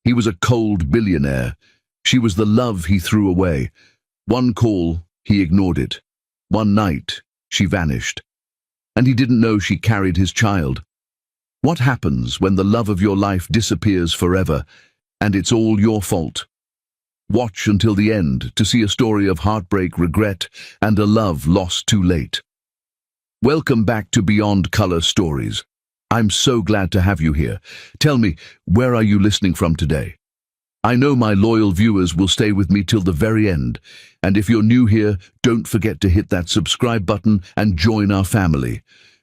He was a cold billionaire. She was the love he threw away. One call, he ignored it. One night, she vanished. And he didn't know she carried his child. What happens when the love of your life disappears forever, and it's all your fault? Watch until the end to see a story of heartbreak, regret, and a love lost too late. Welcome back to Beyond Color Stories. I'm so glad to have you here. Tell me, where are you listening from today? I know my loyal viewers will stay with me till the very end, and if you're new here, don't forget to hit that subscribe button and join our family.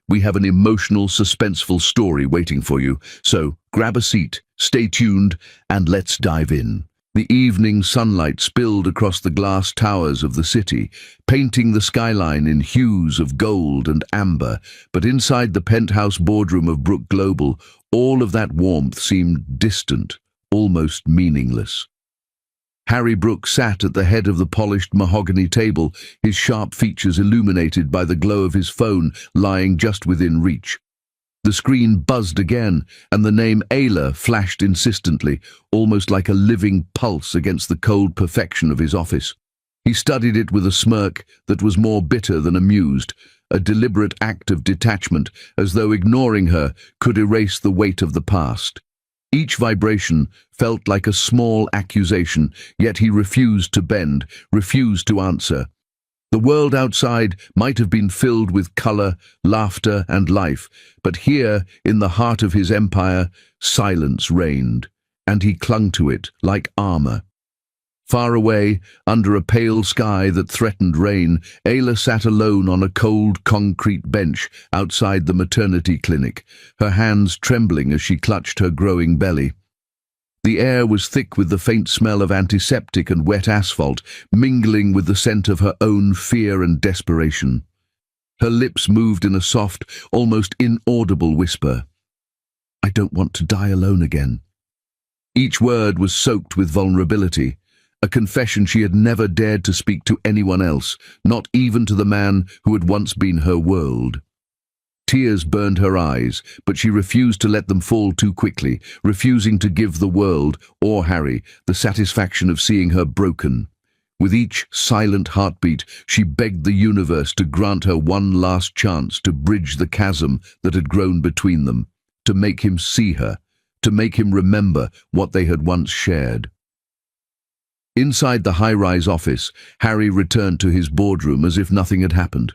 We have an emotional, suspenseful story waiting for you, so grab a seat, stay tuned, and let's dive in. The evening sunlight spilled across the glass towers of the city, painting the skyline in hues of gold and amber, but inside the penthouse boardroom of Brook Global, all of that warmth seemed distant, almost meaningless. Harry Brooke sat at the head of the polished mahogany table, his sharp features illuminated by the glow of his phone lying just within reach. The screen buzzed again, and the name Ayla flashed insistently, almost like a living pulse against the cold perfection of his office. He studied it with a smirk that was more bitter than amused, a deliberate act of detachment, as though ignoring her could erase the weight of the past. Each vibration felt like a small accusation, yet he refused to bend, refused to answer. The world outside might have been filled with color, laughter, and life, but here, in the heart of his empire, silence reigned, and he clung to it like armor. Far away, under a pale sky that threatened rain, Ayla sat alone on a cold concrete bench outside the maternity clinic, her hands trembling as she clutched her growing belly. The air was thick with the faint smell of antiseptic and wet asphalt, mingling with the scent of her own fear and desperation. Her lips moved in a soft, almost inaudible whisper. "I don't want to die alone again." Each word was soaked with vulnerability, a confession she had never dared to speak to anyone else, not even to the man who had once been her world. Tears burned her eyes, but she refused to let them fall too quickly, refusing to give the world, or Harry, the satisfaction of seeing her broken. With each silent heartbeat, she begged the universe to grant her one last chance to bridge the chasm that had grown between them, to make him see her, to make him remember what they had once shared. Inside the high-rise office, Harry returned to his boardroom as if nothing had happened.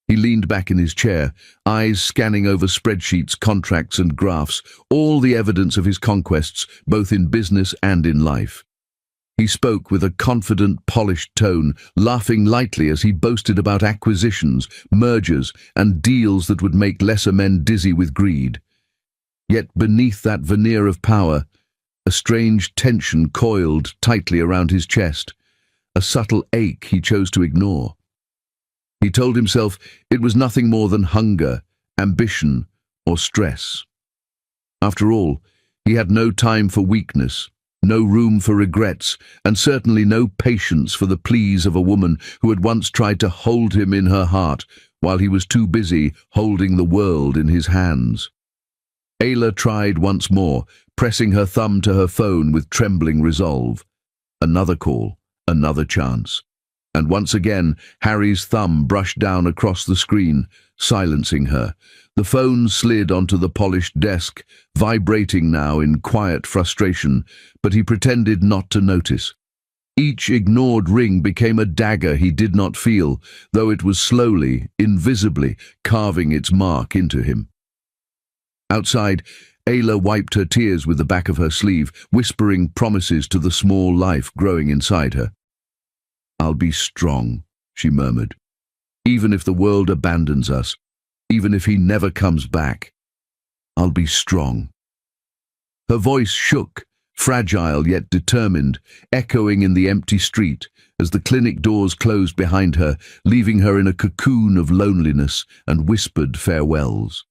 He leaned back in his chair, eyes scanning over spreadsheets, contracts, and graphs, all the evidence of his conquests, both in business and in life. He spoke with a confident, polished tone, laughing lightly as he boasted about acquisitions, mergers, and deals that would make lesser men dizzy with greed. Yet beneath that veneer of power, a strange tension coiled tightly around his chest, a subtle ache he chose to ignore. He told himself it was nothing more than hunger, ambition, or stress. After all, he had no time for weakness, no room for regrets, and certainly no patience for the pleas of a woman who had once tried to hold him in her heart while he was too busy holding the world in his hands. Ayla tried once more, pressing her thumb to her phone with trembling resolve. Another call, another chance. And once again, Harry's thumb brushed down across the screen, silencing her. The phone slid onto the polished desk, vibrating now in quiet frustration, but he pretended not to notice. Each ignored ring became a dagger he did not feel, though it was slowly, invisibly, carving its mark into him. Outside, Ayla wiped her tears with the back of her sleeve, whispering promises to the small life growing inside her. "I'll be strong," she murmured. "Even if the world abandons us, even if he never comes back, I'll be strong." Her voice shook, fragile yet determined, echoing in the empty street as the clinic doors closed behind her, leaving her in a cocoon of loneliness and whispered farewells.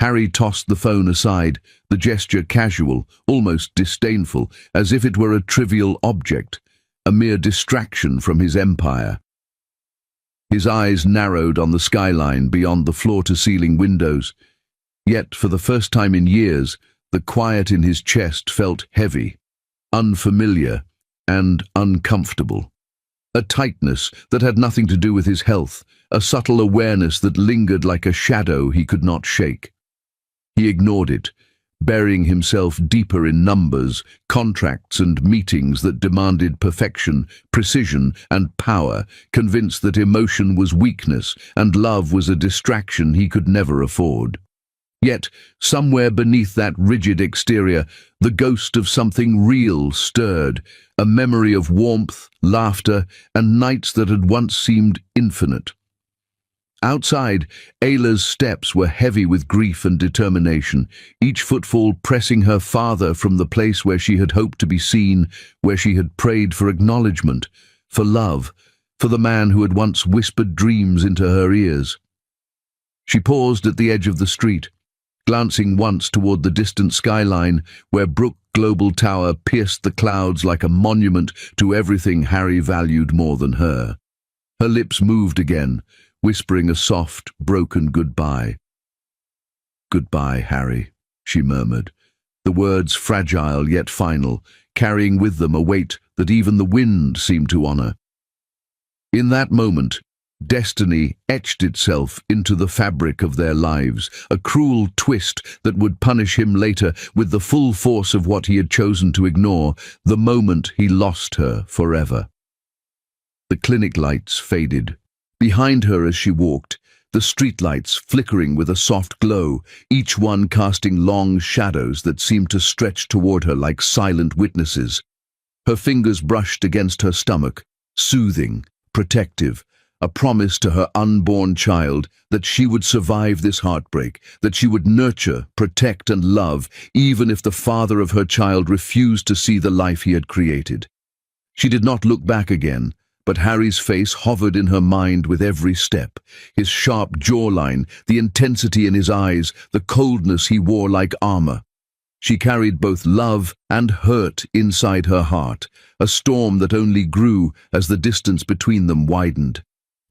Harry tossed the phone aside, the gesture casual, almost disdainful, as if it were a trivial object, a mere distraction from his empire. His eyes narrowed on the skyline beyond the floor-to-ceiling windows. Yet, for the first time in years, the quiet in his chest felt heavy. unfamiliar, and uncomfortable. A tightness that had nothing to do with his health, a subtle awareness that lingered like a shadow he could not shake. He ignored it, burying himself deeper in numbers, contracts and meetings that demanded perfection, precision and power, convinced that emotion was weakness and love was a distraction he could never afford. Yet, somewhere beneath that rigid exterior, the ghost of something real stirred, a memory of warmth, laughter, and nights that had once seemed infinite. Outside, Ayla's steps were heavy with grief and determination, each footfall pressing her farther from the place where she had hoped to be seen, where she had prayed for acknowledgement, for love, for the man who had once whispered dreams into her ears. She paused at the edge of the street, glancing once toward the distant skyline where Brook Global Tower pierced the clouds like a monument to everything Harry valued more than her. Her lips moved again, whispering a soft, broken goodbye. "Goodbye, Harry," she murmured, the words fragile yet final, carrying with them a weight that even the wind seemed to honor. In that moment, destiny etched itself into the fabric of their lives, a cruel twist that would punish him later with the full force of what he had chosen to ignore, the moment he lost her forever. The clinic lights faded. Behind her as she walked, the streetlights flickering with a soft glow, each one casting long shadows that seemed to stretch toward her like silent witnesses. Her fingers brushed against her stomach, soothing, protective, a promise to her unborn child that she would survive this heartbreak, that she would nurture, protect and love, even if the father of her child refused to see the life he had created. She did not look back again, but Harry's face hovered in her mind with every step, his sharp jawline, the intensity in his eyes, the coldness he wore like armor. She carried both love and hurt inside her heart, a storm that only grew as the distance between them widened.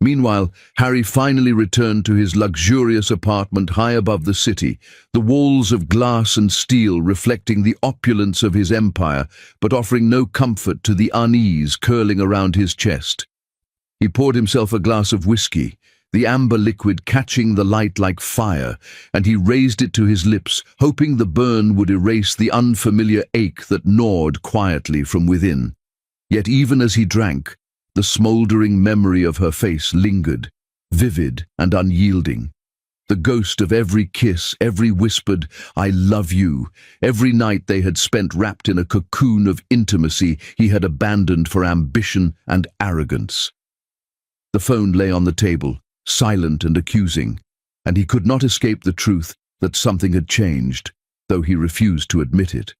Meanwhile, Harry finally returned to his luxurious apartment high above the city, the walls of glass and steel reflecting the opulence of his empire, but offering no comfort to the unease curling around his chest. He poured himself a glass of whiskey, the amber liquid catching the light like fire, and he raised it to his lips, hoping the burn would erase the unfamiliar ache that gnawed quietly from within. Yet even as he drank, the smouldering memory of her face lingered, vivid and unyielding. The ghost of every kiss, every whispered, "I love you," every night they had spent wrapped in a cocoon of intimacy he had abandoned for ambition and arrogance. The phone lay on the table, silent and accusing, and he could not escape the truth that something had changed, though he refused to admit it.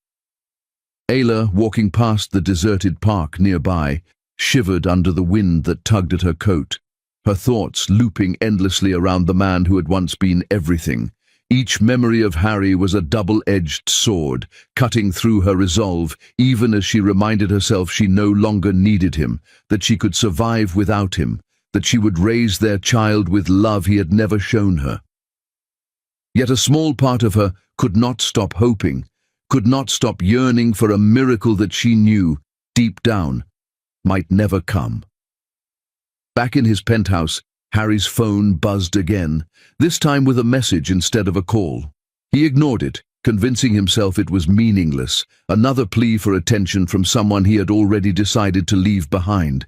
Ayla, walking past the deserted park nearby, shivered under the wind that tugged at her coat, her thoughts looping endlessly around the man who had once been everything. Each memory of Harry was a double-edged sword, cutting through her resolve, even as she reminded herself she no longer needed him, that she could survive without him, that she would raise their child with love he had never shown her. Yet a small part of her could not stop hoping, could not stop yearning for a miracle that she knew, deep down, might never come. Back in his penthouse, Harry's phone buzzed again, this time with a message instead of a call. He ignored it, convincing himself it was meaningless, another plea for attention from someone he had already decided to leave behind.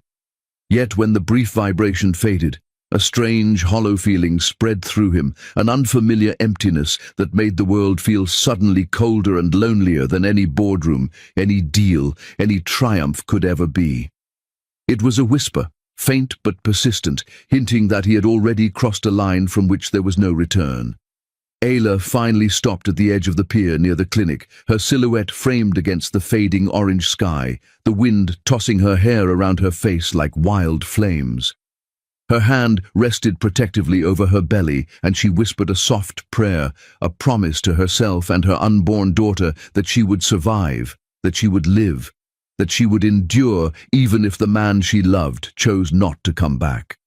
Yet when the brief vibration faded, a strange, hollow feeling spread through him, an unfamiliar emptiness that made the world feel suddenly colder and lonelier than any boardroom, any deal, any triumph could ever be. It was a whisper, faint but persistent, hinting that he had already crossed a line from which there was no return. Ayla finally stopped at the edge of the pier near the clinic, her silhouette framed against the fading orange sky, the wind tossing her hair around her face like wild flames. Her hand rested protectively over her belly, and she whispered a soft prayer, a promise to herself and her unborn daughter that she would survive, that she would live, that she would endure even if the man she loved chose not to come back.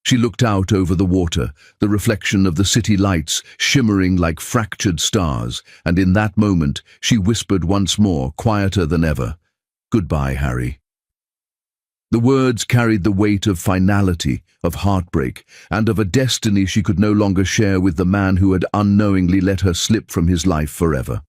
She looked out over the water, the reflection of the city lights shimmering like fractured stars, and in that moment she whispered once more, quieter than ever, Goodbye, Harry. The words carried the weight of finality, of heartbreak, and of a destiny she could no longer share with the man who had unknowingly let her slip from his life forever.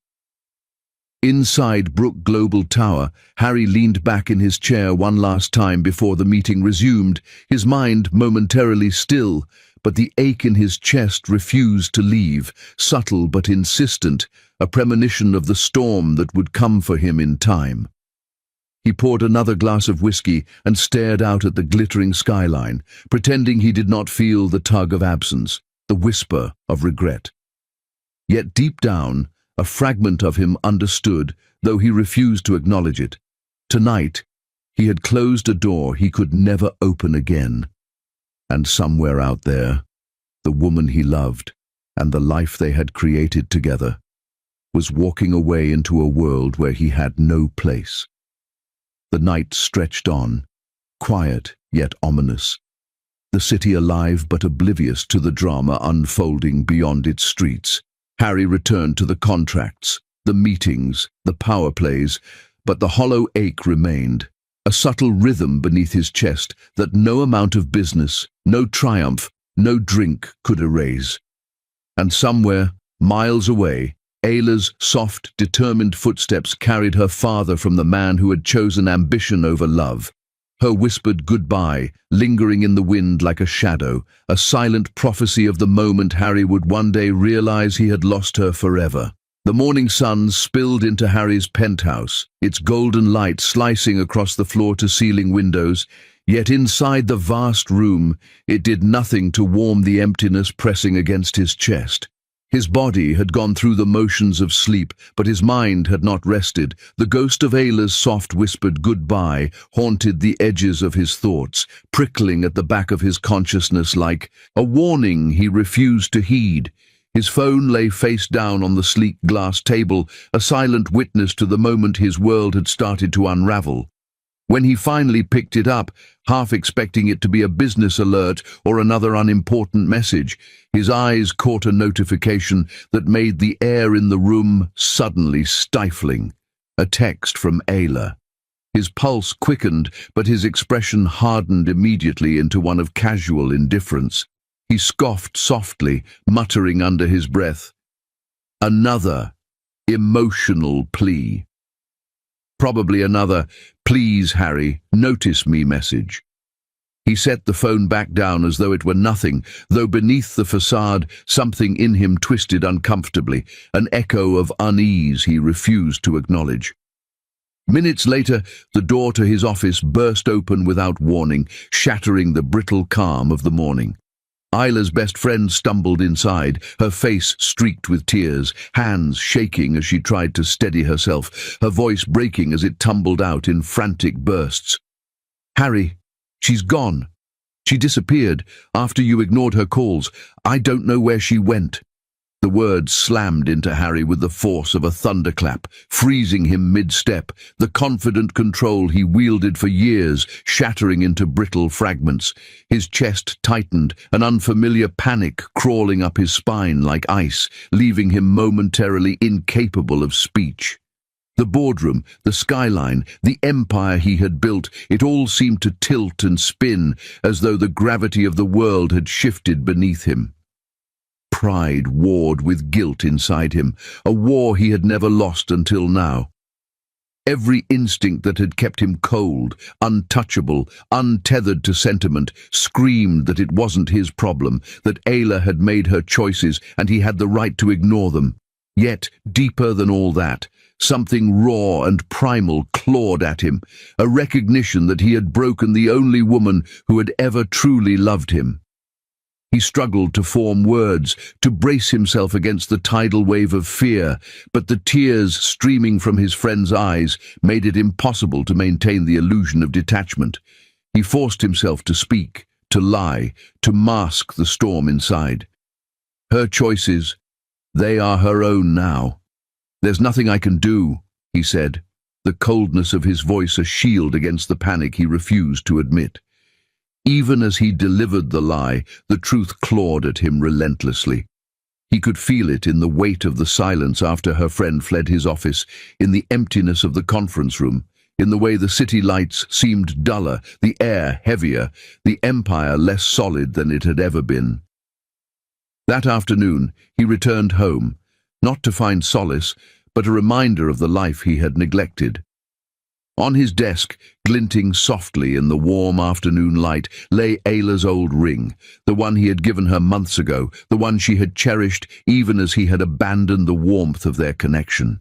Inside Brook Global Tower, Harry leaned back in his chair one last time before the meeting resumed, his mind momentarily still, but the ache in his chest refused to leave, subtle but insistent, a premonition of the storm that would come for him in time. He poured another glass of whiskey and stared out at the glittering skyline, pretending he did not feel the tug of absence, the whisper of regret. Yet deep down, a fragment of him understood, though he refused to acknowledge it. Tonight, he had closed a door he could never open again. And somewhere out there, the woman he loved, and the life they had created together, was walking away into a world where he had no place. The night stretched on, quiet yet ominous, the city alive but oblivious to the drama unfolding beyond its streets. Harry returned to the contracts, the meetings, the power plays, but the hollow ache remained, a subtle rhythm beneath his chest that no amount of business, no triumph, no drink could erase. And somewhere, miles away, Ayla's soft, determined footsteps carried her farther from the man who had chosen ambition over love. Her whispered goodbye, lingering in the wind like a shadow, a silent prophecy of the moment Harry would one day realize he had lost her forever. The morning sun spilled into Harry's penthouse, its golden light slicing across the floor-to-ceiling windows, yet inside the vast room, it did nothing to warm the emptiness pressing against his chest. His body had gone through the motions of sleep, but his mind had not rested. The ghost of Ayla's soft whispered goodbye haunted the edges of his thoughts, prickling at the back of his consciousness like a warning he refused to heed. His phone lay face down on the sleek glass table, a silent witness to the moment his world had started to unravel. When he finally picked it up, half expecting it to be a business alert or another unimportant message, his eyes caught a notification that made the air in the room suddenly stifling. A text from Ayla. His pulse quickened, but his expression hardened immediately into one of casual indifference. He scoffed softly, muttering under his breath, "Another emotional plea." Probably another, "Please, Harry, notice me" message. He set the phone back down as though it were nothing, though beneath the facade something in him twisted uncomfortably, an echo of unease he refused to acknowledge. Minutes later, the door to his office burst open without warning, shattering the brittle calm of the morning. Ayla's best friend stumbled inside, her face streaked with tears, hands shaking as she tried to steady herself, her voice breaking as it tumbled out in frantic bursts. "Harry, she's gone. She disappeared after you ignored her calls. I don't know where she went." The words slammed into Harry with the force of a thunderclap, freezing him mid-step, the confident control he wielded for years shattering into brittle fragments. His chest tightened, an unfamiliar panic crawling up his spine like ice, leaving him momentarily incapable of speech. The boardroom, the skyline, the empire he had built, it all seemed to tilt and spin, as though the gravity of the world had shifted beneath him. Pride warred with guilt inside him, a war he had never lost until now. Every instinct that had kept him cold, untouchable, untethered to sentiment, screamed that it wasn't his problem, that Ayla had made her choices and he had the right to ignore them. Yet, deeper than all that, something raw and primal clawed at him, a recognition that he had broken the only woman who had ever truly loved him. He struggled to form words, to brace himself against the tidal wave of fear, but the tears streaming from his friend's eyes made it impossible to maintain the illusion of detachment. He forced himself to speak, to lie, to mask the storm inside. Her choices, they are her own now. "There's nothing I can do," he said, the coldness of his voice a shield against the panic he refused to admit. Even as he delivered the lie, the truth clawed at him relentlessly. He could feel it in the weight of the silence after her friend fled his office, in the emptiness of the conference room, in the way the city lights seemed duller, the air heavier, the empire less solid than it had ever been. That afternoon, he returned home, not to find solace, but a reminder of the life he had neglected. On his desk, glinting softly in the warm afternoon light, lay Ayla's old ring, the one he had given her months ago, the one she had cherished even as he had abandoned the warmth of their connection.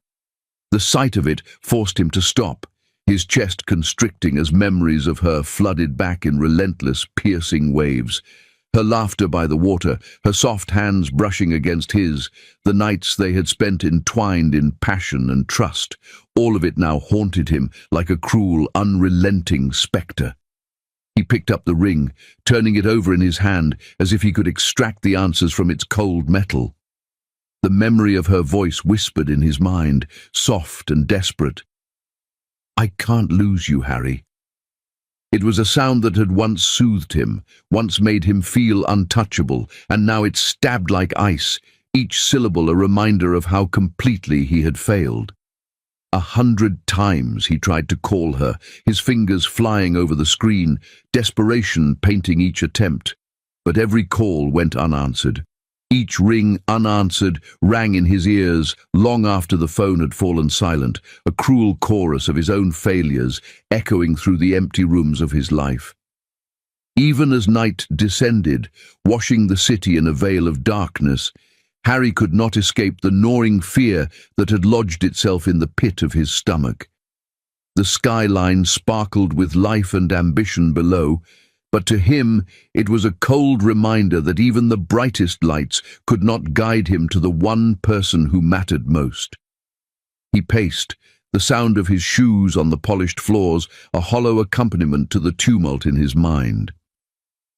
The sight of it forced him to stop, his chest constricting as memories of her flooded back in relentless, piercing waves. Her laughter by the water, her soft hands brushing against his, the nights they had spent entwined in passion and trust, all of it now haunted him like a cruel, unrelenting spectre. He picked up the ring, turning it over in his hand as if he could extract the answers from its cold metal. The memory of her voice whispered in his mind, soft and desperate. "I can't lose you, Harry." It was a sound that had once soothed him, once made him feel untouchable, and now it stabbed like ice, each syllable a reminder of how completely he had failed. 100 times he tried to call her, his fingers flying over the screen, desperation painting each attempt. But every call went unanswered. Each ring, unanswered, rang in his ears long after the phone had fallen silent, a cruel chorus of his own failures echoing through the empty rooms of his life. Even as night descended, washing the city in a veil of darkness, Harry could not escape the gnawing fear that had lodged itself in the pit of his stomach. The skyline sparkled with life and ambition below, but to him it was a cold reminder that even the brightest lights could not guide him to the one person who mattered most. He paced, the sound of his shoes on the polished floors a hollow accompaniment to the tumult in his mind.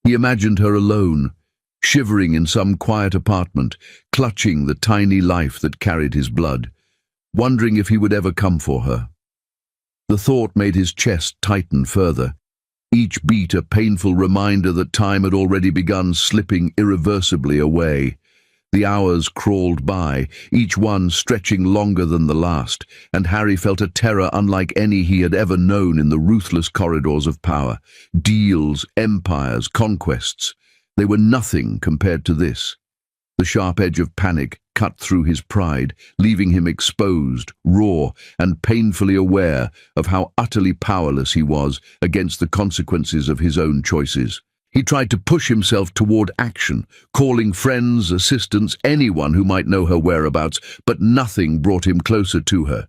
He imagined her alone, shivering in some quiet apartment, clutching the tiny life that carried his blood, wondering if he would ever come for her. The thought made his chest tighten further, each beat a painful reminder that time had already begun slipping irreversibly away. The hours crawled by, each one stretching longer than the last, and Harry felt a terror unlike any he had ever known in the ruthless corridors of power. Deals, empires, conquests. They were nothing compared to this. The sharp edge of panic cut through his pride, leaving him exposed, raw, and painfully aware of how utterly powerless he was against the consequences of his own choices. He tried to push himself toward action, calling friends, assistants, anyone who might know her whereabouts, but nothing brought him closer to her.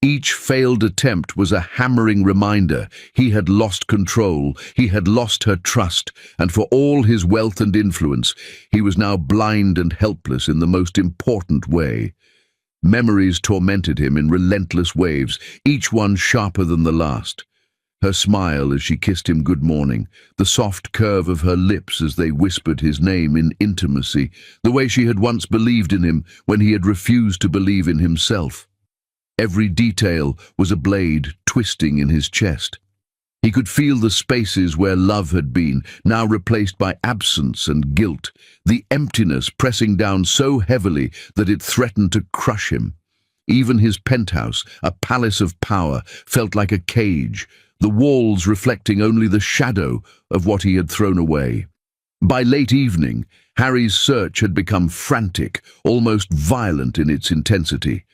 Each failed attempt was a hammering reminder he had lost control, he had lost her trust, and for all his wealth and influence, he was now blind and helpless in the most important way. Memories tormented him in relentless waves, each one sharper than the last. Her smile as she kissed him good morning, the soft curve of her lips as they whispered his name in intimacy, the way she had once believed in him when he had refused to believe in himself. Every detail was a blade twisting in his chest. He could feel the spaces where love had been, now replaced by absence and guilt, the emptiness pressing down so heavily that it threatened to crush him. Even his penthouse, a palace of power, felt like a cage, the walls reflecting only the shadow of what he had thrown away. By late evening, Harry's search had become frantic, almost violent in its intensity.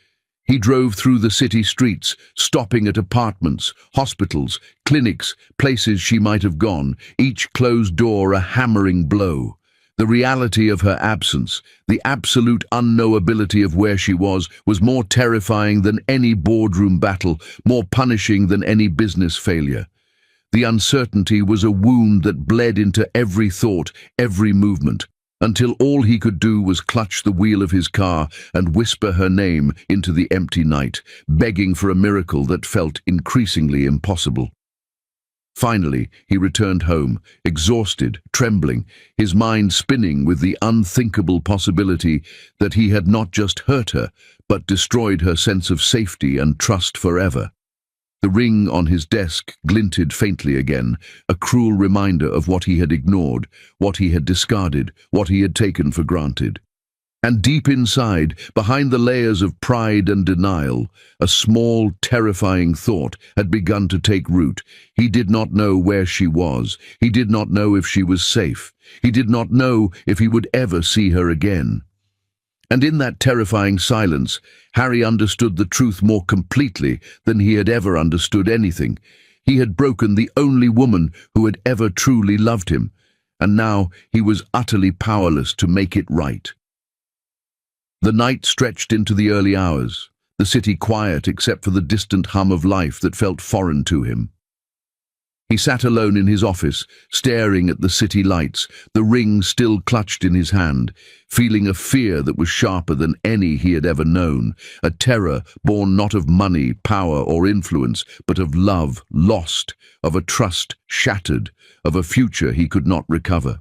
He drove through the city streets, stopping at apartments, hospitals, clinics, places she might have gone, each closed door a hammering blow. The reality of her absence, the absolute unknowability of where she was more terrifying than any boardroom battle, more punishing than any business failure. The uncertainty was a wound that bled into every thought, every movement, until all he could do was clutch the wheel of his car and whisper her name into the empty night, begging for a miracle that felt increasingly impossible. Finally, he returned home, exhausted, trembling, his mind spinning with the unthinkable possibility that he had not just hurt her, but destroyed her sense of safety and trust forever. The ring on his desk glinted faintly again, a cruel reminder of what he had ignored, what he had discarded, what he had taken for granted. And deep inside, behind the layers of pride and denial, a small, terrifying thought had begun to take root. He did not know where she was. He did not know if she was safe. He did not know if he would ever see her again. And in that terrifying silence, Harry understood the truth more completely than he had ever understood anything. He had broken the only woman who had ever truly loved him, and now he was utterly powerless to make it right. The night stretched into the early hours, the city quiet except for the distant hum of life that felt foreign to him. He sat alone in his office, staring at the city lights, the ring still clutched in his hand, feeling a fear that was sharper than any he had ever known, a terror born not of money, power, or influence, but of love lost, of a trust shattered, of a future he could not recover.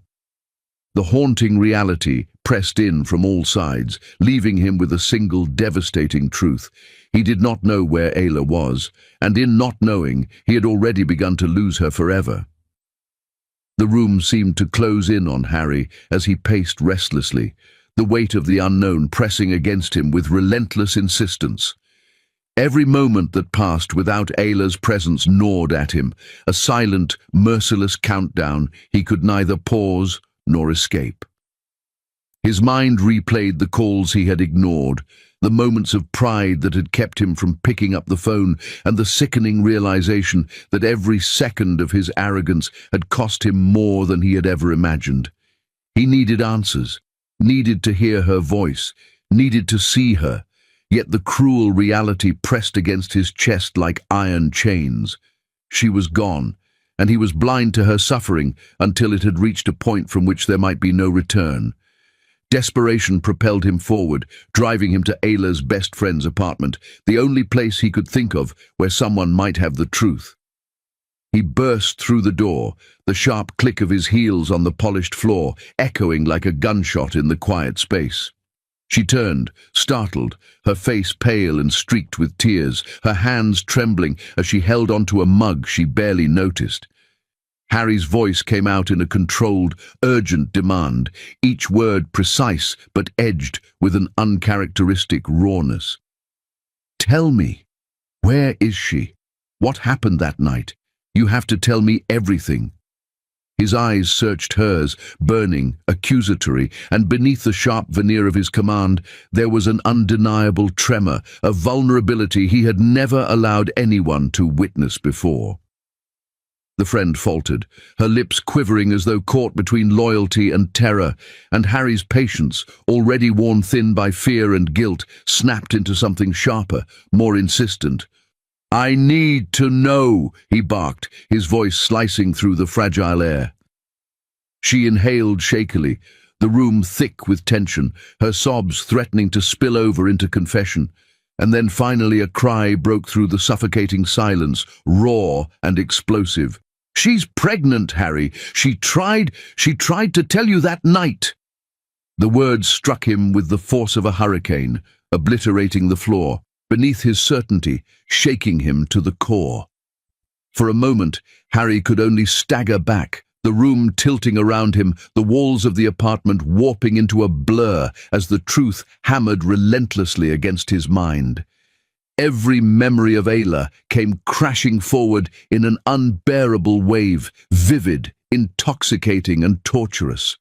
The haunting reality pressed in from all sides, leaving him with a single devastating truth. He did not know where Ayla was, and in not knowing, he had already begun to lose her forever. The room seemed to close in on Harry as he paced restlessly, the weight of the unknown pressing against him with relentless insistence. Every moment that passed without Ayla's presence gnawed at him, a silent, merciless countdown he could neither pause nor escape. His mind replayed the calls he had ignored, the moments of pride that had kept him from picking up the phone, and the sickening realization that every second of his arrogance had cost him more than he had ever imagined. He needed answers, needed to hear her voice, needed to see her, yet the cruel reality pressed against his chest like iron chains. She was gone, and he was blind to her suffering until it had reached a point from which there might be no return. Desperation propelled him forward, driving him to Ayla's best friend's apartment, the only place he could think of where someone might have the truth. He burst through the door, the sharp click of his heels on the polished floor, echoing like a gunshot in the quiet space. She turned, startled, her face pale and streaked with tears, her hands trembling as she held onto a mug she barely noticed. Harry's voice came out in a controlled, urgent demand, each word precise but edged with an uncharacteristic rawness. "Tell me, where is she? What happened that night? You have to tell me everything." His eyes searched hers, burning, accusatory, and beneath the sharp veneer of his command, there was an undeniable tremor, a vulnerability he had never allowed anyone to witness before. The friend faltered, her lips quivering as though caught between loyalty and terror, and Harry's patience, already worn thin by fear and guilt, snapped into something sharper, more insistent. "I need to know," he barked, his voice slicing through the fragile air. She inhaled shakily, the room thick with tension, her sobs threatening to spill over into confession. And then finally a cry broke through the suffocating silence, raw and explosive. "She's pregnant, Harry. She tried to tell you that night." The words struck him with the force of a hurricane, obliterating the floor, beneath his certainty, shaking him to the core. For a moment, Harry could only stagger back, the room tilting around him, the walls of the apartment warping into a blur as the truth hammered relentlessly against his mind. Every memory of Ayla came crashing forward in an unbearable wave, vivid, intoxicating, and torturous.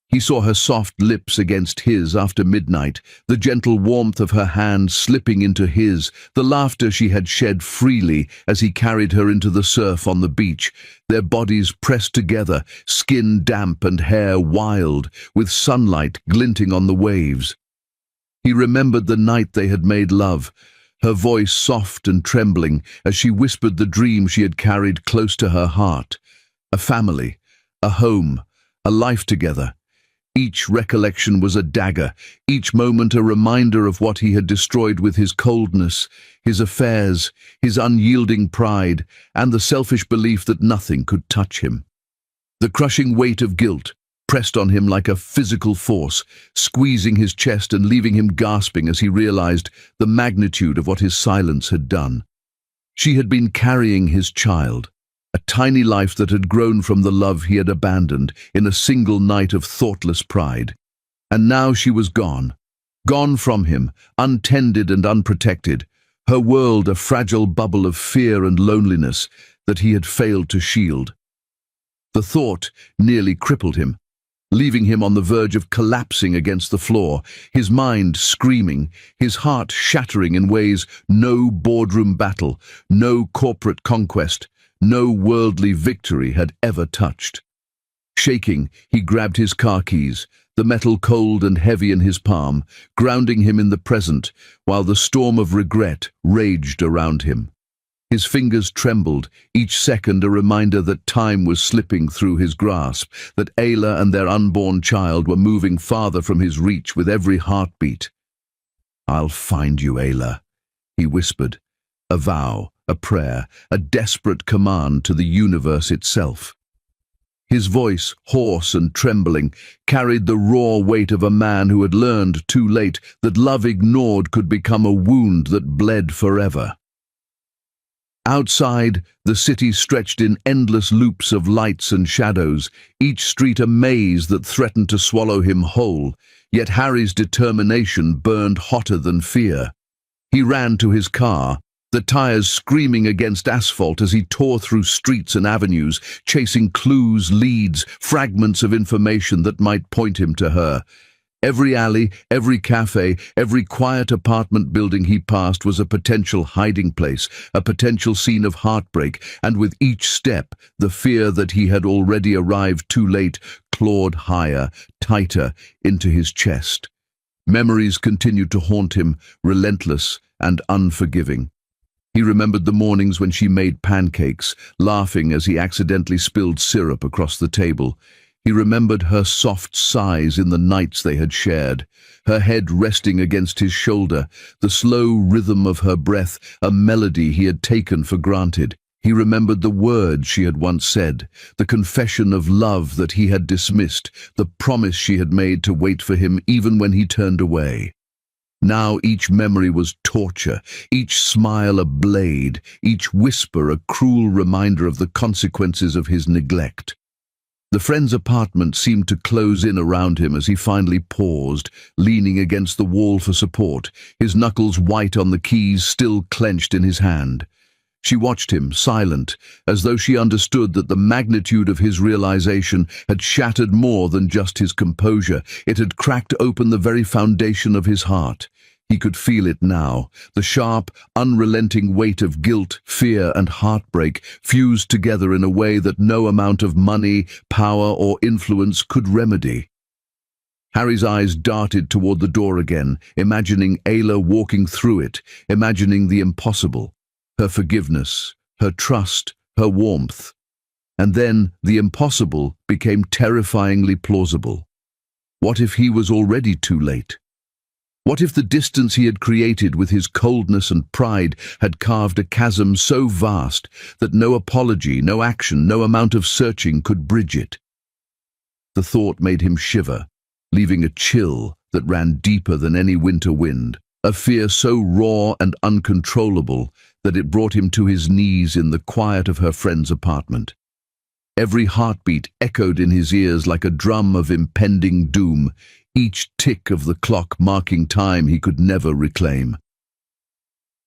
He saw her soft lips against his after midnight, the gentle warmth of her hand slipping into his, the laughter she had shed freely as he carried her into the surf on the beach, their bodies pressed together, skin damp and hair wild, with sunlight glinting on the waves. He remembered the night they had made love, her voice soft and trembling as she whispered the dream she had carried close to her heart. A family, a home, a life together. Each recollection was a dagger, each moment a reminder of what he had destroyed with his coldness, his affairs, his unyielding pride, and the selfish belief that nothing could touch him. The crushing weight of guilt pressed on him like a physical force, squeezing his chest and leaving him gasping as he realized the magnitude of what his silence had done. She had been carrying his child, a tiny life that had grown from the love he had abandoned in a single night of thoughtless pride. And now she was gone. Gone from him, untended and unprotected, her world a fragile bubble of fear and loneliness that he had failed to shield. The thought nearly crippled him, leaving him on the verge of collapsing against the floor, his mind screaming, his heart shattering in ways no boardroom battle, no corporate conquest, no worldly victory had ever touched. Shaking, he grabbed his car keys, the metal cold and heavy in his palm, grounding him in the present, while the storm of regret raged around him. His fingers trembled, each second a reminder that time was slipping through his grasp, that Ayla and their unborn child were moving farther from his reach with every heartbeat. "I'll find you, Ayla," he whispered, a vow, a prayer, a desperate command to the universe itself. His voice, hoarse and trembling, carried the raw weight of a man who had learned too late that love ignored could become a wound that bled forever. Outside, the city stretched in endless loops of lights and shadows, each street a maze that threatened to swallow him whole, yet Harry's determination burned hotter than fear. He ran to his car, the tires screaming against asphalt as he tore through streets and avenues, chasing clues, leads, fragments of information that might point him to her. Every alley, every cafe, every quiet apartment building he passed was a potential hiding place, a potential scene of heartbreak, and with each step, the fear that he had already arrived too late clawed higher, tighter, into his chest. Memories continued to haunt him, relentless and unforgiving. He remembered the mornings when she made pancakes, laughing as he accidentally spilled syrup across the table. He remembered her soft sighs in the nights they had shared, her head resting against his shoulder, the slow rhythm of her breath, a melody he had taken for granted. He remembered the words she had once said, the confession of love that he had dismissed, the promise she had made to wait for him even when he turned away. Now each memory was torture, each smile a blade, each whisper a cruel reminder of the consequences of his neglect. The friend's apartment seemed to close in around him as he finally paused, leaning against the wall for support, his knuckles white on the keys still clenched in his hand. She watched him, silent, as though she understood that the magnitude of his realization had shattered more than just his composure. It had cracked open the very foundation of his heart. He could feel it now, the sharp, unrelenting weight of guilt, fear, and heartbreak fused together in a way that no amount of money, power, or influence could remedy. Harry's eyes darted toward the door again, imagining Ayla walking through it, imagining the impossible, her forgiveness, her trust, her warmth. And then the impossible became terrifyingly plausible. What if he was already too late? What if the distance he had created with his coldness and pride had carved a chasm so vast that no apology, no action, no amount of searching could bridge it? The thought made him shiver, leaving a chill that ran deeper than any winter wind, a fear so raw and uncontrollable that it brought him to his knees in the quiet of her friend's apartment. Every heartbeat echoed in his ears like a drum of impending doom, each tick of the clock marking time he could never reclaim.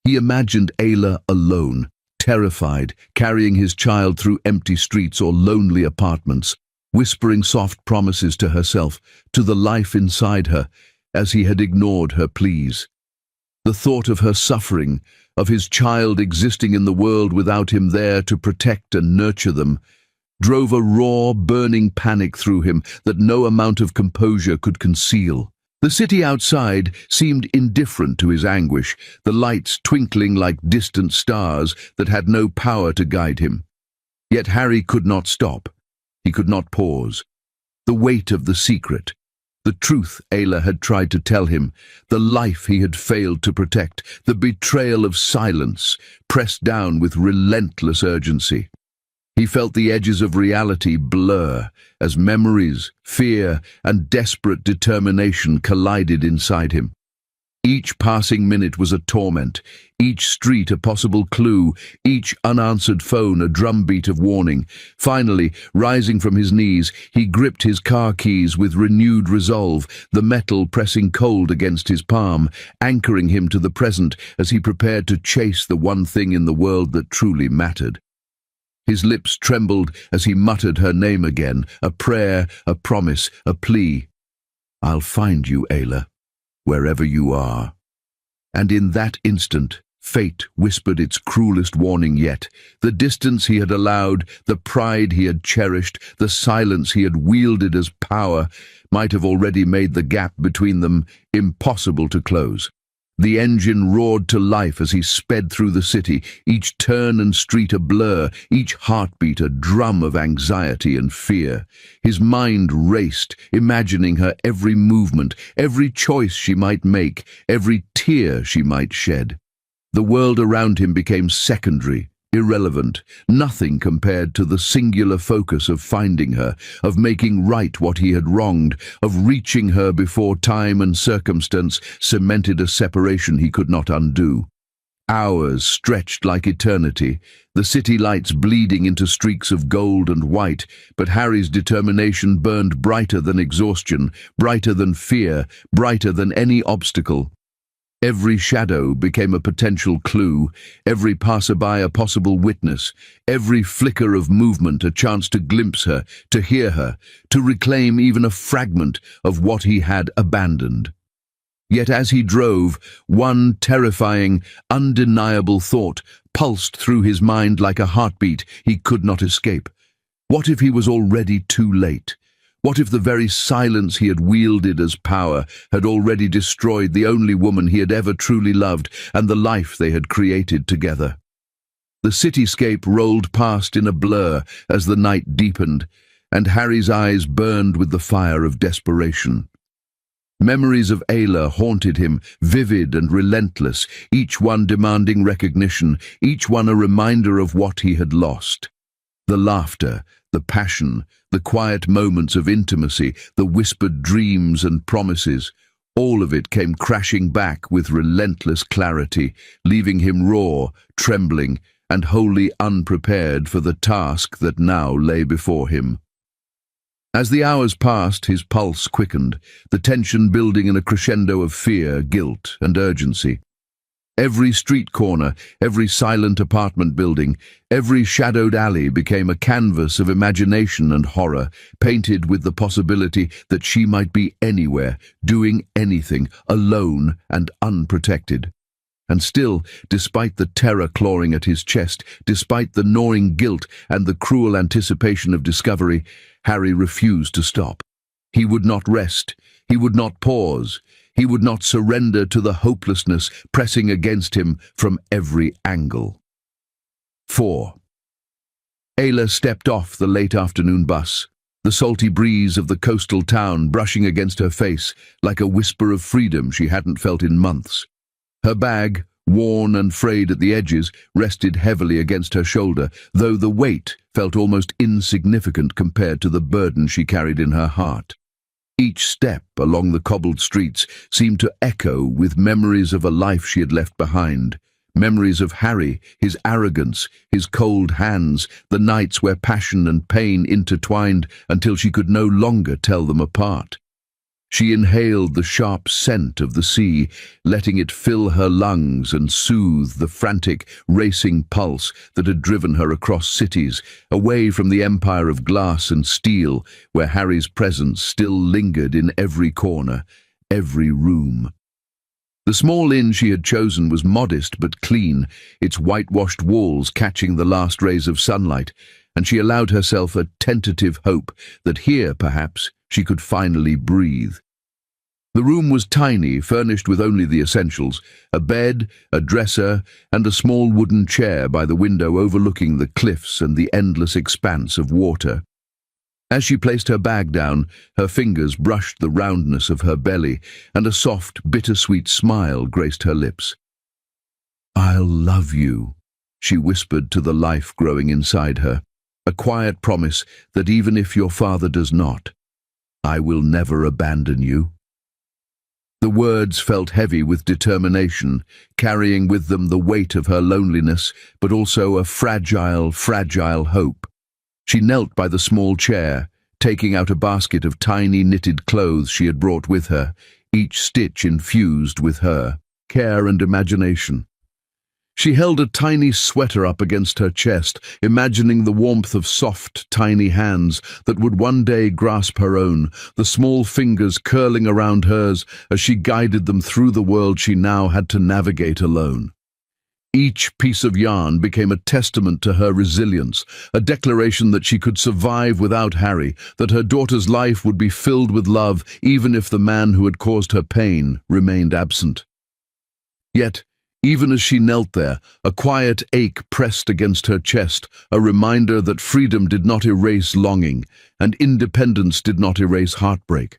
He imagined Ayla alone, terrified, carrying his child through empty streets or lonely apartments, whispering soft promises to herself, to the life inside her, as he had ignored her pleas. The thought of her suffering, of his child existing in the world without him there to protect and nurture them, drove a raw, burning panic through him that no amount of composure could conceal. The city outside seemed indifferent to his anguish, the lights twinkling like distant stars that had no power to guide him. Yet Harry could not stop. He could not pause. The weight of the secret, the truth Ayla had tried to tell him, the life he had failed to protect, the betrayal of silence, pressed down with relentless urgency. He felt the edges of reality blur as memories, fear, and desperate determination collided inside him. Each passing minute was a torment, each street a possible clue, each unanswered phone a drumbeat of warning. Finally, rising from his knees, he gripped his car keys with renewed resolve, the metal pressing cold against his palm, anchoring him to the present as he prepared to chase the one thing in the world that truly mattered. His lips trembled as he muttered her name again, a prayer, a promise, a plea. "I'll find you, Ayla, wherever you are." And in that instant, fate whispered its cruelest warning yet. The distance he had allowed, the pride he had cherished, the silence he had wielded as power, might have already made the gap between them impossible to close. The engine roared to life as he sped through the city, each turn and street a blur, each heartbeat a drum of anxiety and fear. His mind raced, imagining her every movement, every choice she might make, every tear she might shed. The world around him became secondary, irrelevant, nothing compared to the singular focus of finding her, of making right what he had wronged, of reaching her before time and circumstance cemented a separation he could not undo. Hours stretched like eternity, the city lights bleeding into streaks of gold and white, but Harry's determination burned brighter than exhaustion, brighter than fear, brighter than any obstacle. Every shadow became a potential clue, every passerby a possible witness, every flicker of movement a chance to glimpse her, to hear her, to reclaim even a fragment of what he had abandoned. Yet as he drove, one terrifying, undeniable thought pulsed through his mind like a heartbeat he could not escape. What if he was already too late? What if the very silence he had wielded as power had already destroyed the only woman he had ever truly loved and the life they had created together? The cityscape rolled past in a blur as the night deepened, and Harry's eyes burned with the fire of desperation. Memories of Ayla haunted him, vivid and relentless, each one demanding recognition, each one a reminder of what he had lost. The laughter, the passion, the quiet moments of intimacy, the whispered dreams and promises, all of it came crashing back with relentless clarity, leaving him raw, trembling, and wholly unprepared for the task that now lay before him. As the hours passed, his pulse quickened, the tension building in a crescendo of fear, guilt, and urgency. Every street corner, every silent apartment building, every shadowed alley became a canvas of imagination and horror, painted with the possibility that she might be anywhere, doing anything, alone and unprotected. And still, despite the terror clawing at his chest, despite the gnawing guilt and the cruel anticipation of discovery, Harry refused to stop. He would not rest. He would not pause. He would not surrender to the hopelessness pressing against him from every angle. 4. Ayla stepped off the late afternoon bus, the salty breeze of the coastal town brushing against her face like a whisper of freedom she hadn't felt in months. Her bag, worn and frayed at the edges, rested heavily against her shoulder, though the weight felt almost insignificant compared to the burden she carried in her heart. Each step along the cobbled streets seemed to echo with memories of a life she had left behind, memories of Harry, his arrogance, his cold hands, the nights where passion and pain intertwined until she could no longer tell them apart. She inhaled the sharp scent of the sea, letting it fill her lungs and soothe the frantic, racing pulse that had driven her across cities, away from the empire of glass and steel, where Harry's presence still lingered in every corner, every room. The small inn she had chosen was modest but clean, its whitewashed walls catching the last rays of sunlight, and she allowed herself a tentative hope that here, perhaps, she could finally breathe. The room was tiny, furnished with only the essentials, a bed, a dresser, and a small wooden chair by the window overlooking the cliffs and the endless expanse of water. As she placed her bag down, her fingers brushed the roundness of her belly, and a soft, bittersweet smile graced her lips. "I'll love you," she whispered to the life growing inside her, a quiet promise that even if your father does not, I will never abandon you. The words felt heavy with determination, carrying with them the weight of her loneliness, but also a fragile, fragile hope. She knelt by the small chair, taking out a basket of tiny knitted clothes she had brought with her, each stitch infused with her care and imagination. She held a tiny sweater up against her chest, imagining the warmth of soft, tiny hands that would one day grasp her own, the small fingers curling around hers as she guided them through the world she now had to navigate alone. Each piece of yarn became a testament to her resilience, a declaration that she could survive without Harry, that her daughter's life would be filled with love even if the man who had caused her pain remained absent. Yet, even as she knelt there, a quiet ache pressed against her chest, a reminder that freedom did not erase longing, and independence did not erase heartbreak.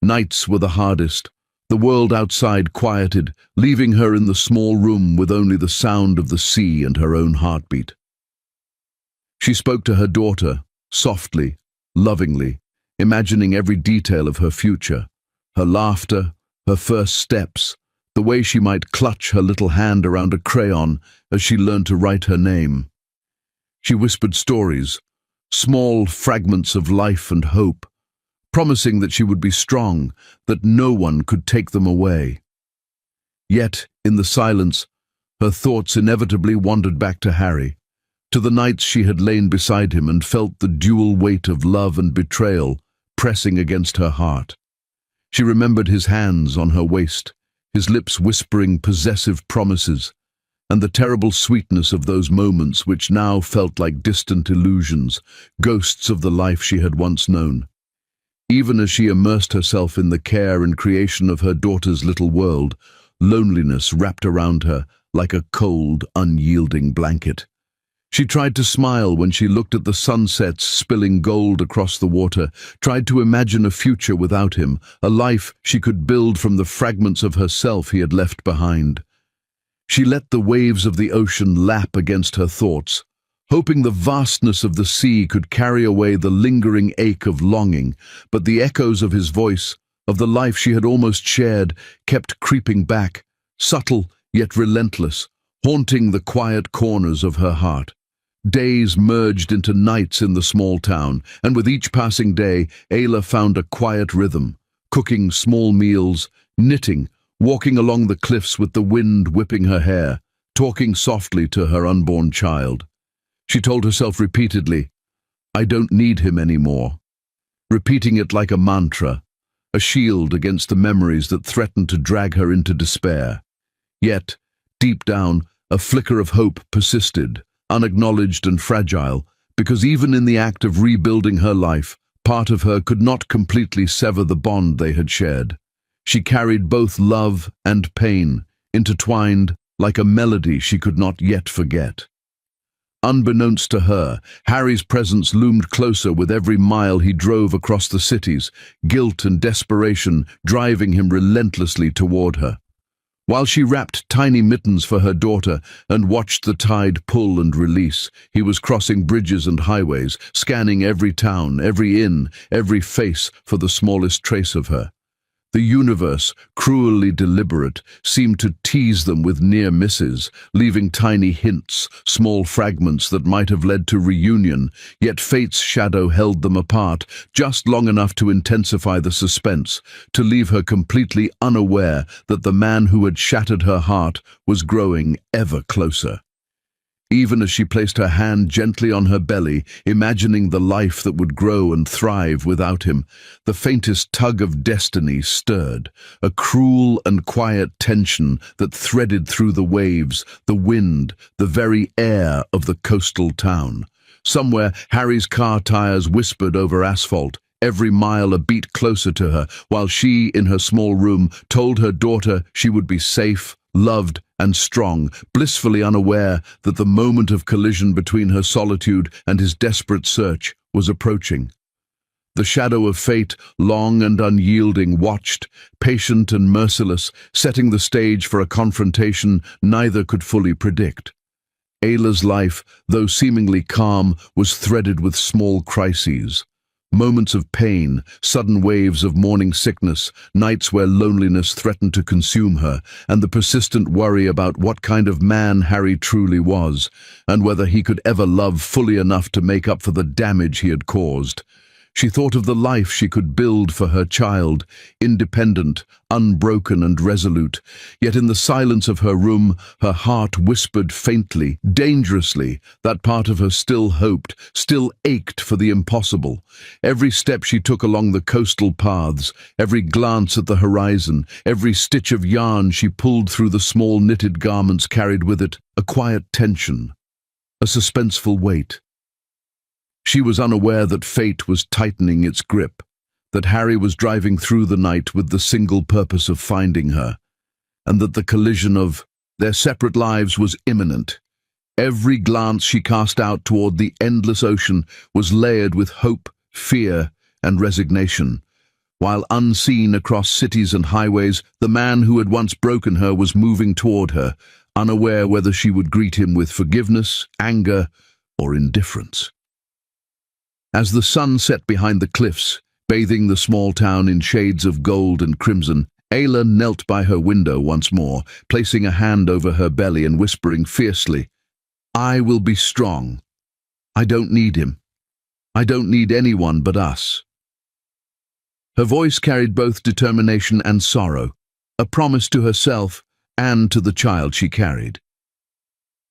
Nights were the hardest. The world outside quieted, leaving her in the small room with only the sound of the sea and her own heartbeat. She spoke to her daughter, softly, lovingly, imagining every detail of her future, her laughter, her first steps, the way she might clutch her little hand around a crayon as she learned to write her name. She whispered stories, small fragments of life and hope, promising that she would be strong, that no one could take them away. Yet, in the silence, her thoughts inevitably wandered back to Harry, to the nights she had lain beside him and felt the dual weight of love and betrayal pressing against her heart. She remembered his hands on her waist, his lips whispering possessive promises, and the terrible sweetness of those moments which now felt like distant illusions, ghosts of the life she had once known. Even as she immersed herself in the care and creation of her daughter's little world, loneliness wrapped around her like a cold, unyielding blanket. She tried to smile when she looked at the sunsets spilling gold across the water, tried to imagine a future without him, a life she could build from the fragments of herself he had left behind. She let the waves of the ocean lap against her thoughts, hoping the vastness of the sea could carry away the lingering ache of longing, but the echoes of his voice, of the life she had almost shared, kept creeping back, subtle yet relentless, haunting the quiet corners of her heart. Days merged into nights in the small town, and with each passing day, Ayla found a quiet rhythm, cooking small meals, knitting, walking along the cliffs with the wind whipping her hair, talking softly to her unborn child. She told herself repeatedly, "I don't need him anymore," repeating it like a mantra, a shield against the memories that threatened to drag her into despair. Yet, deep down, a flicker of hope persisted, unacknowledged and fragile, because even in the act of rebuilding her life, part of her could not completely sever the bond they had shared. She carried both love and pain, intertwined like a melody she could not yet forget. Unbeknownst to her, Harry's presence loomed closer with every mile he drove across the cities, guilt and desperation driving him relentlessly toward her. While she wrapped tiny mittens for her daughter and watched the tide pull and release, he was crossing bridges and highways, scanning every town, every inn, every face for the smallest trace of her. The universe, cruelly deliberate, seemed to tease them with near misses, leaving tiny hints, small fragments that might have led to reunion, yet fate's shadow held them apart, just long enough to intensify the suspense, to leave her completely unaware that the man who had shattered her heart was growing ever closer. Even as she placed her hand gently on her belly, imagining the life that would grow and thrive without him, the faintest tug of destiny stirred, a cruel and quiet tension that threaded through the waves, the wind, the very air of the coastal town. Somewhere, Harry's car tires whispered over asphalt, every mile a beat closer to her, while she, in her small room, told her daughter she would be safe, loved, and strong, blissfully unaware that the moment of collision between her solitude and his desperate search was approaching. The shadow of fate, long and unyielding, watched, patient and merciless, setting the stage for a confrontation neither could fully predict. Ayla's life, though seemingly calm, was threaded with small crises. Moments of pain, sudden waves of morning sickness, nights where loneliness threatened to consume her, and the persistent worry about what kind of man Harry truly was, and whether he could ever love fully enough to make up for the damage he had caused. She thought of the life she could build for her child, independent, unbroken and resolute. Yet in the silence of her room, her heart whispered faintly, dangerously, that part of her still hoped, still ached for the impossible. Every step she took along the coastal paths, every glance at the horizon, every stitch of yarn she pulled through the small knitted garments carried with it a quiet tension, a suspenseful weight. She was unaware that fate was tightening its grip, that Harry was driving through the night with the single purpose of finding her, and that the collision of their separate lives was imminent. Every glance she cast out toward the endless ocean was layered with hope, fear, and resignation. While unseen across cities and highways, the man who had once broken her was moving toward her, unaware whether she would greet him with forgiveness, anger, or indifference. As the sun set behind the cliffs, bathing the small town in shades of gold and crimson, Ayla knelt by her window once more, placing a hand over her belly and whispering fiercely, "I will be strong. I don't need him. I don't need anyone but us." Her voice carried both determination and sorrow, a promise to herself and to the child she carried.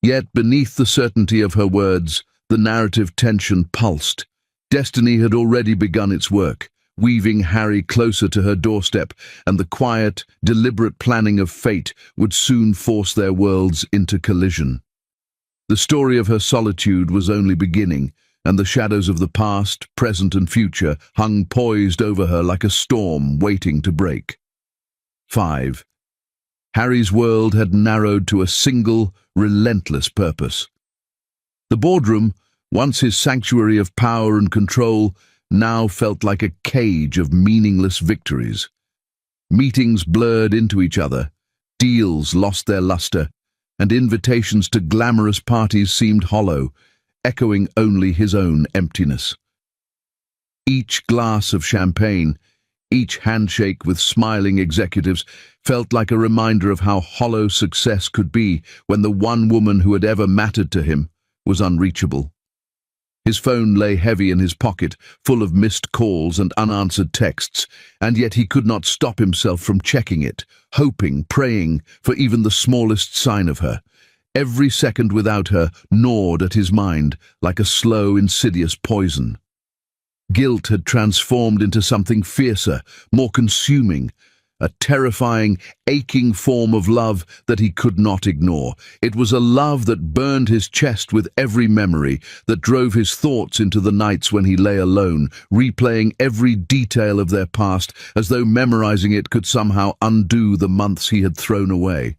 Yet beneath the certainty of her words, the narrative tension pulsed. Destiny had already begun its work, weaving Harry closer to her doorstep, and the quiet, deliberate planning of fate would soon force their worlds into collision. The story of her solitude was only beginning, and the shadows of the past, present and future hung poised over her like a storm waiting to break. 5. Harry's world had narrowed to a single, relentless purpose. The boardroom, once his sanctuary of power and control, now felt like a cage of meaningless victories. Meetings blurred into each other, deals lost their luster, and invitations to glamorous parties seemed hollow, echoing only his own emptiness. Each glass of champagne, each handshake with smiling executives, felt like a reminder of how hollow success could be when the one woman who had ever mattered to him was unreachable. His phone lay heavy in his pocket, full of missed calls and unanswered texts, and yet he could not stop himself from checking it, hoping, praying for even the smallest sign of her. Every second without her gnawed at his mind like a slow, insidious poison. Guilt had transformed into something fiercer, more consuming, a terrifying, aching form of love that he could not ignore. It was a love that burned his chest with every memory, that drove his thoughts into the nights when he lay alone, replaying every detail of their past as though memorizing it could somehow undo the months he had thrown away.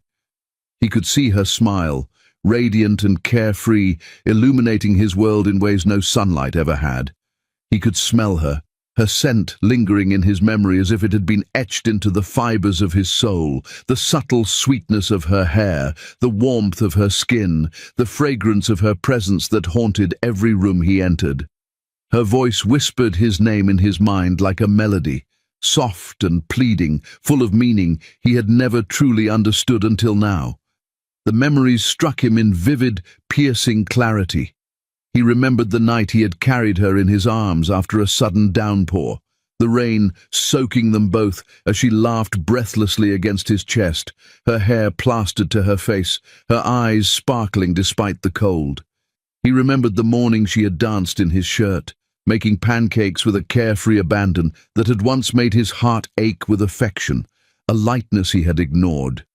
He could see her smile, radiant and carefree, illuminating his world in ways no sunlight ever had. He could smell her, her scent lingering in his memory as if it had been etched into the fibers of his soul, the subtle sweetness of her hair, the warmth of her skin, the fragrance of her presence that haunted every room he entered. Her voice whispered his name in his mind like a melody, soft and pleading, full of meaning he had never truly understood until now. The memories struck him in vivid, piercing clarity. He remembered the night he had carried her in his arms after a sudden downpour, the rain soaking them both as she laughed breathlessly against his chest, her hair plastered to her face, her eyes sparkling despite the cold. He remembered the morning she had danced in his shirt, making pancakes with a carefree abandon that had once made his heart ache with affection, a lightness he had ignored.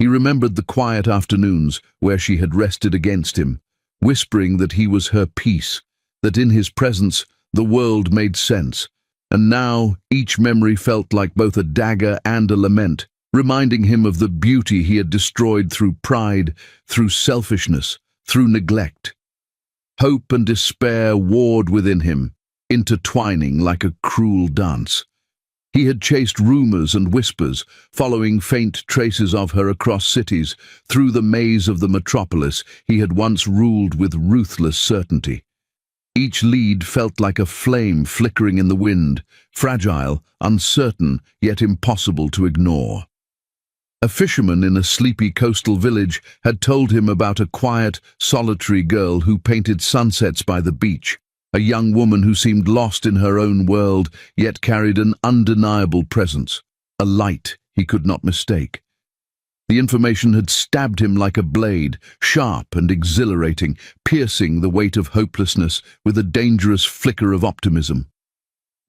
He remembered the quiet afternoons where she had rested against him, whispering that he was her peace, that in his presence the world made sense, and now each memory felt like both a dagger and a lament, reminding him of the beauty he had destroyed through pride, through selfishness, through neglect. Hope and despair warred within him, intertwining like a cruel dance. He had chased rumors and whispers, following faint traces of her across cities, through the maze of the metropolis he had once ruled with ruthless certainty. Each lead felt like a flame flickering in the wind, fragile, uncertain, yet impossible to ignore. A fisherman in a sleepy coastal village had told him about a quiet, solitary girl who painted sunsets by the beach, a young woman who seemed lost in her own world, yet carried an undeniable presence, a light he could not mistake. The information had stabbed him like a blade, sharp and exhilarating, piercing the weight of hopelessness with a dangerous flicker of optimism.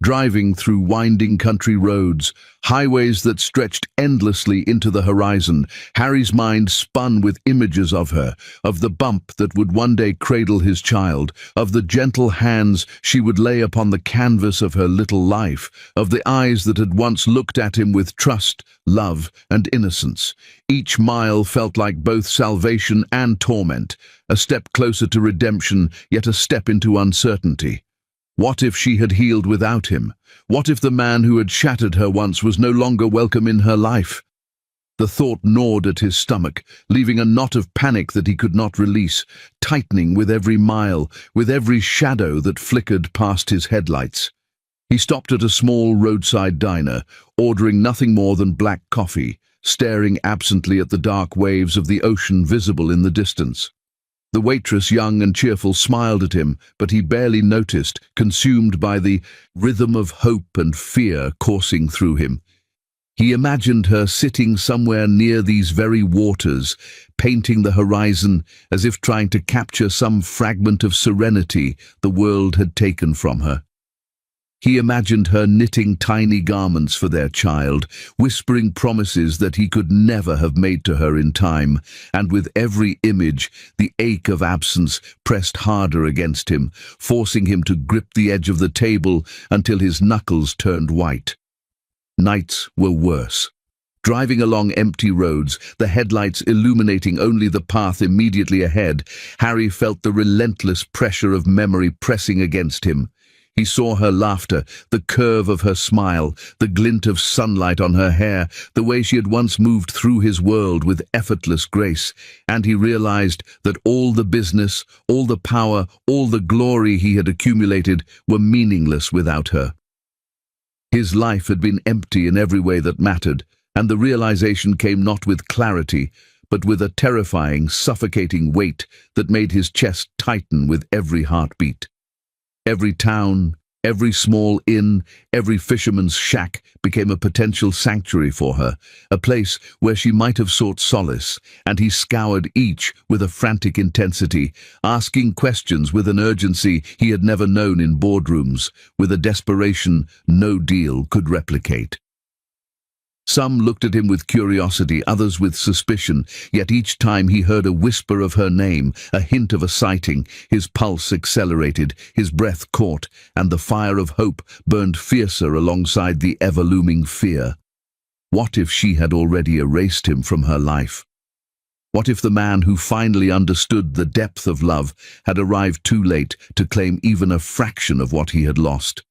Driving through winding country roads, highways that stretched endlessly into the horizon, Harry's mind spun with images of her, of the bump that would one day cradle his child, of the gentle hands she would lay upon the canvas of her little life, of the eyes that had once looked at him with trust, love, and innocence. Each mile felt like both salvation and torment, a step closer to redemption, yet a step into uncertainty. What if she had healed without him? What if the man who had shattered her once was no longer welcome in her life? The thought gnawed at his stomach, leaving a knot of panic that he could not release, tightening with every mile, with every shadow that flickered past his headlights. He stopped at a small roadside diner, ordering nothing more than black coffee, staring absently at the dark waves of the ocean visible in the distance. The waitress, young and cheerful, smiled at him, but he barely noticed, consumed by the rhythm of hope and fear coursing through him. He imagined her sitting somewhere near these very waters, painting the horizon as if trying to capture some fragment of serenity the world had taken from her. He imagined her knitting tiny garments for their child, whispering promises that he could never have made to her in time, and with every image, the ache of absence pressed harder against him, forcing him to grip the edge of the table until his knuckles turned white. Nights were worse. Driving along empty roads, the headlights illuminating only the path immediately ahead, Harry felt the relentless pressure of memory pressing against him. He saw her laughter, the curve of her smile, the glint of sunlight on her hair, the way she had once moved through his world with effortless grace, and he realized that all the business, all the power, all the glory he had accumulated were meaningless without her. His life had been empty in every way that mattered, and the realization came not with clarity, but with a terrifying, suffocating weight that made his chest tighten with every heartbeat. Every town, every small inn, every fisherman's shack became a potential sanctuary for her, a place where she might have sought solace, and he scoured each with a frantic intensity, asking questions with an urgency he had never known in boardrooms, with a desperation no deal could replicate. Some looked at him with curiosity, others with suspicion, yet each time he heard a whisper of her name, a hint of a sighting, his pulse accelerated, his breath caught, and the fire of hope burned fiercer alongside the ever-looming fear. What if she had already erased him from her life? What if the man who finally understood the depth of love had arrived too late to claim even a fraction of what he had lost?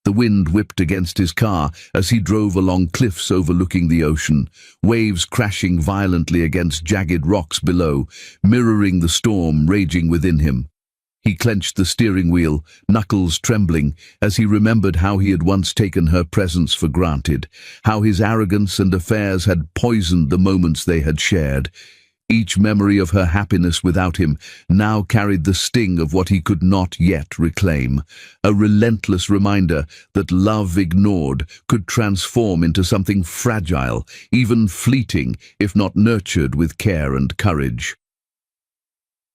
The wind whipped against his car as he drove along cliffs overlooking the ocean, waves crashing violently against jagged rocks below, mirroring the storm raging within him. He clenched the steering wheel, knuckles trembling, as he remembered how he had once taken her presence for granted, how his arrogance and affairs had poisoned the moments they had shared. Each memory of her happiness without him now carried the sting of what he could not yet reclaim, a relentless reminder that love ignored could transform into something fragile, even fleeting, if not nurtured with care and courage.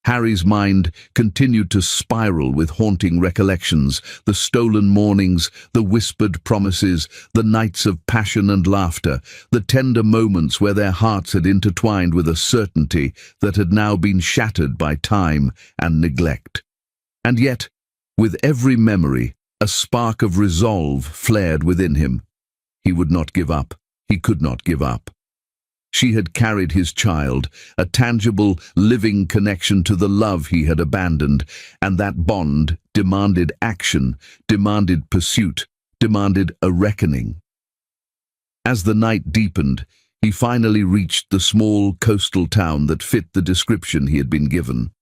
Harry's mind continued to spiral with haunting recollections, the stolen mornings, the whispered promises, the nights of passion and laughter, the tender moments where their hearts had intertwined with a certainty that had now been shattered by time and neglect. And yet, with every memory, a spark of resolve flared within him. He would not give up. He could not give up. She had carried his child, a tangible, living connection to the love he had abandoned, and that bond demanded action, demanded pursuit, demanded a reckoning. As the night deepened, he finally reached the small coastal town that fit the description he had been given.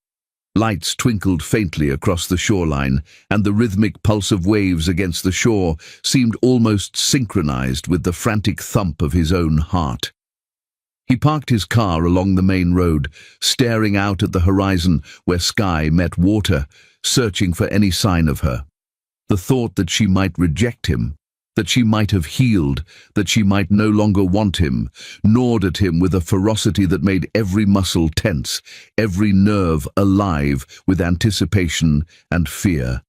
Lights twinkled faintly across the shoreline, and the rhythmic pulse of waves against the shore seemed almost synchronized with the frantic thump of his own heart. He parked his car along the main road, staring out at the horizon where sky met water, searching for any sign of her. The thought that she might reject him, that she might have healed, that she might no longer want him, gnawed at him with a ferocity that made every muscle tense, every nerve alive with anticipation and fear.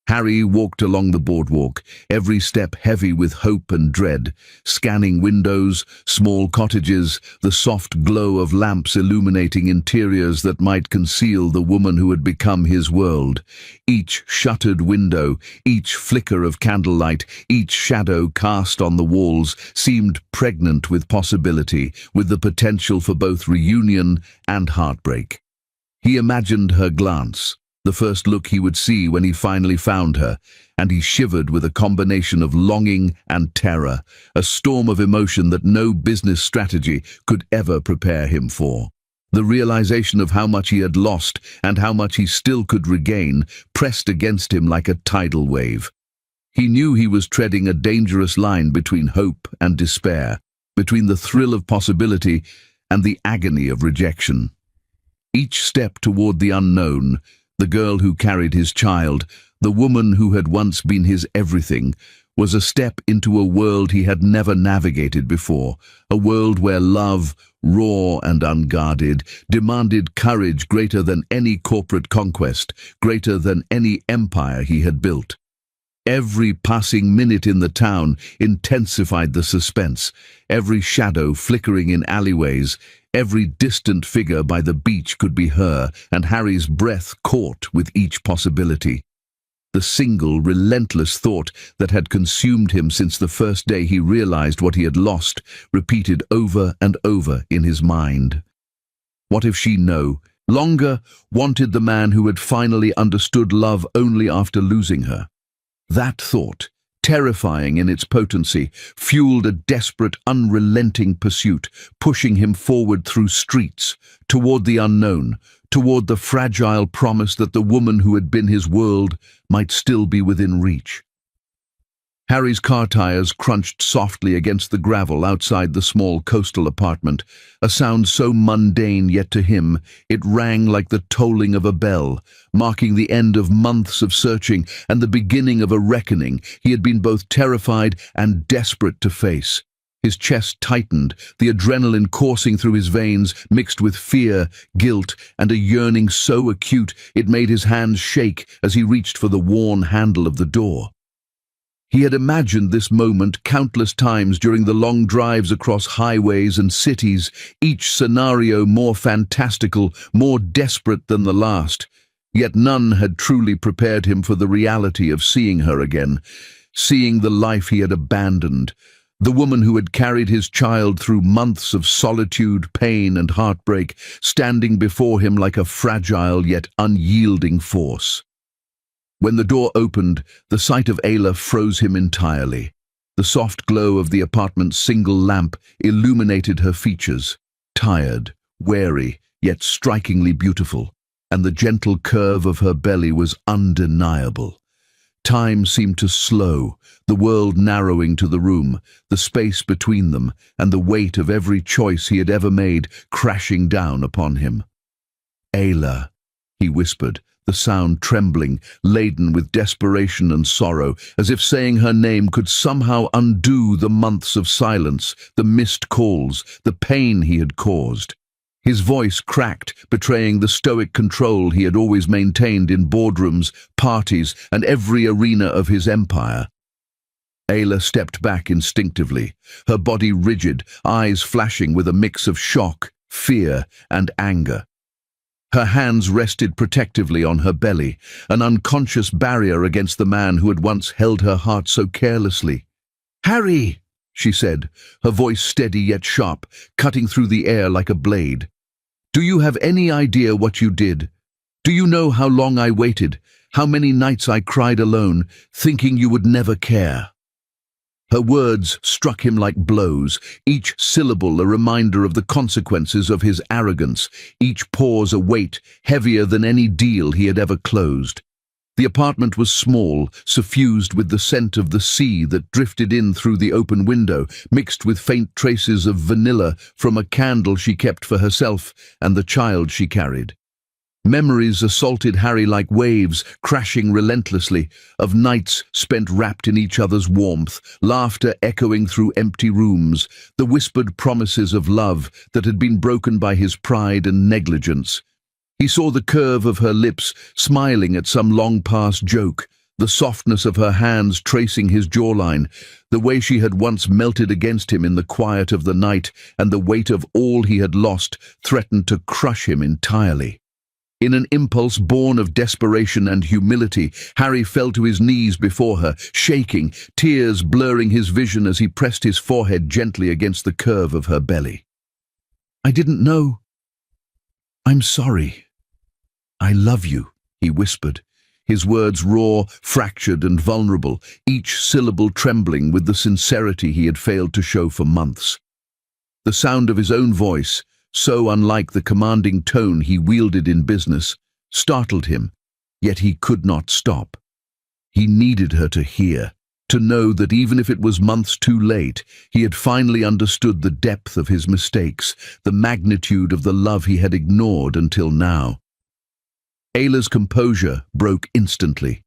Harry walked along the boardwalk, every step heavy with hope and dread, scanning windows, small cottages, the soft glow of lamps illuminating interiors that might conceal the woman who had become his world. Each shuttered window, each flicker of candlelight, each shadow cast on the walls seemed pregnant with possibility, with the potential for both reunion and heartbreak. He imagined her glance, the first look he would see when he finally found her, and he shivered with a combination of longing and terror, a storm of emotion that no business strategy could ever prepare him for. The realization of how much he had lost and how much he still could regain pressed against him like a tidal wave. He knew he was treading a dangerous line between hope and despair, between the thrill of possibility and the agony of rejection. Each step toward the unknown, the girl who carried his child, the woman who had once been his everything, was a step into a world he had never navigated before, a world where love, raw and unguarded, demanded courage greater than any corporate conquest, greater than any empire he had built. Every passing minute in the town intensified the suspense, every shadow flickering in alleyways, every distant figure by the beach could be her, and Harry's breath caught with each possibility. The single, relentless thought that had consumed him since the first day he realized what he had lost, repeated over and over in his mind. What if she longer wanted the man who had finally understood love only after losing her? That thought, terrifying in its potency, fueled a desperate, unrelenting pursuit, pushing him forward through streets, toward the unknown, toward the fragile promise that the woman who had been his world might still be within reach. Harry's car tires crunched softly against the gravel outside the small coastal apartment, a sound so mundane yet to him it rang like the tolling of a bell, marking the end of months of searching and the beginning of a reckoning he had been both terrified and desperate to face. His chest tightened, the adrenaline coursing through his veins mixed with fear, guilt, and a yearning so acute it made his hands shake as he reached for the worn handle of the door. He had imagined this moment countless times during the long drives across highways and cities, each scenario more fantastical, more desperate than the last. Yet none had truly prepared him for the reality of seeing her again, seeing the life he had abandoned, the woman who had carried his child through months of solitude, pain, and heartbreak, standing before him like a fragile yet unyielding force. When the door opened, the sight of Ayla froze him entirely. The soft glow of the apartment's single lamp illuminated her features, tired, wary, yet strikingly beautiful, and the gentle curve of her belly was undeniable. Time seemed to slow, the world narrowing to the room, the space between them, and the weight of every choice he had ever made crashing down upon him. "Ayla," he whispered, the sound trembling, laden with desperation and sorrow, as if saying her name could somehow undo the months of silence, the missed calls, the pain he had caused. His voice cracked, betraying the stoic control he had always maintained in boardrooms, parties, and every arena of his empire. Ayla stepped back instinctively, her body rigid, eyes flashing with a mix of shock, fear, and anger. Her hands rested protectively on her belly, an unconscious barrier against the man who had once held her heart so carelessly. "Harry!" she said, her voice steady yet sharp, cutting through the air like a blade. "Do you have any idea what you did? Do you know how long I waited, how many nights I cried alone, thinking you would never care?" Her words struck him like blows, each syllable a reminder of the consequences of his arrogance, each pause a weight heavier than any deal he had ever closed. The apartment was small, suffused with the scent of the sea that drifted in through the open window, mixed with faint traces of vanilla from a candle she kept for herself and the child she carried. Memories assaulted Harry like waves, crashing relentlessly, of nights spent wrapped in each other's warmth, laughter echoing through empty rooms, the whispered promises of love that had been broken by his pride and negligence. He saw the curve of her lips, smiling at some long-past joke, the softness of her hands tracing his jawline, the way she had once melted against him in the quiet of the night, and the weight of all he had lost threatened to crush him entirely. In an impulse born of desperation and humility, Harry fell to his knees before her, shaking, tears blurring his vision as he pressed his forehead gently against the curve of her belly. "I didn't know. I'm sorry. I love you," he whispered, his words raw, fractured and vulnerable, each syllable trembling with the sincerity he had failed to show for months. The sound of his own voice, so unlike the commanding tone he wielded in business, startled him, yet he could not stop. He needed her to hear, to know that even if it was months too late, he had finally understood the depth of his mistakes, the magnitude of the love he had ignored until now. Ayla's composure broke instantly.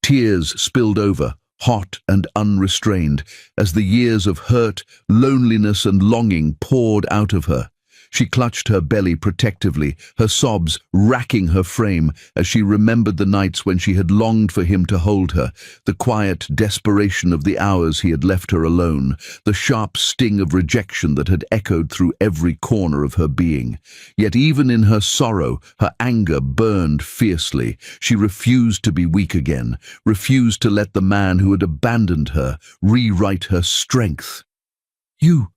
Tears spilled over, hot and unrestrained, as the years of hurt, loneliness and longing poured out of her. She clutched her belly protectively, her sobs racking her frame as she remembered the nights when she had longed for him to hold her, the quiet desperation of the hours he had left her alone, the sharp sting of rejection that had echoed through every corner of her being. Yet even in her sorrow, her anger burned fiercely. She refused to be weak again, refused to let the man who had abandoned her rewrite her strength. "You,"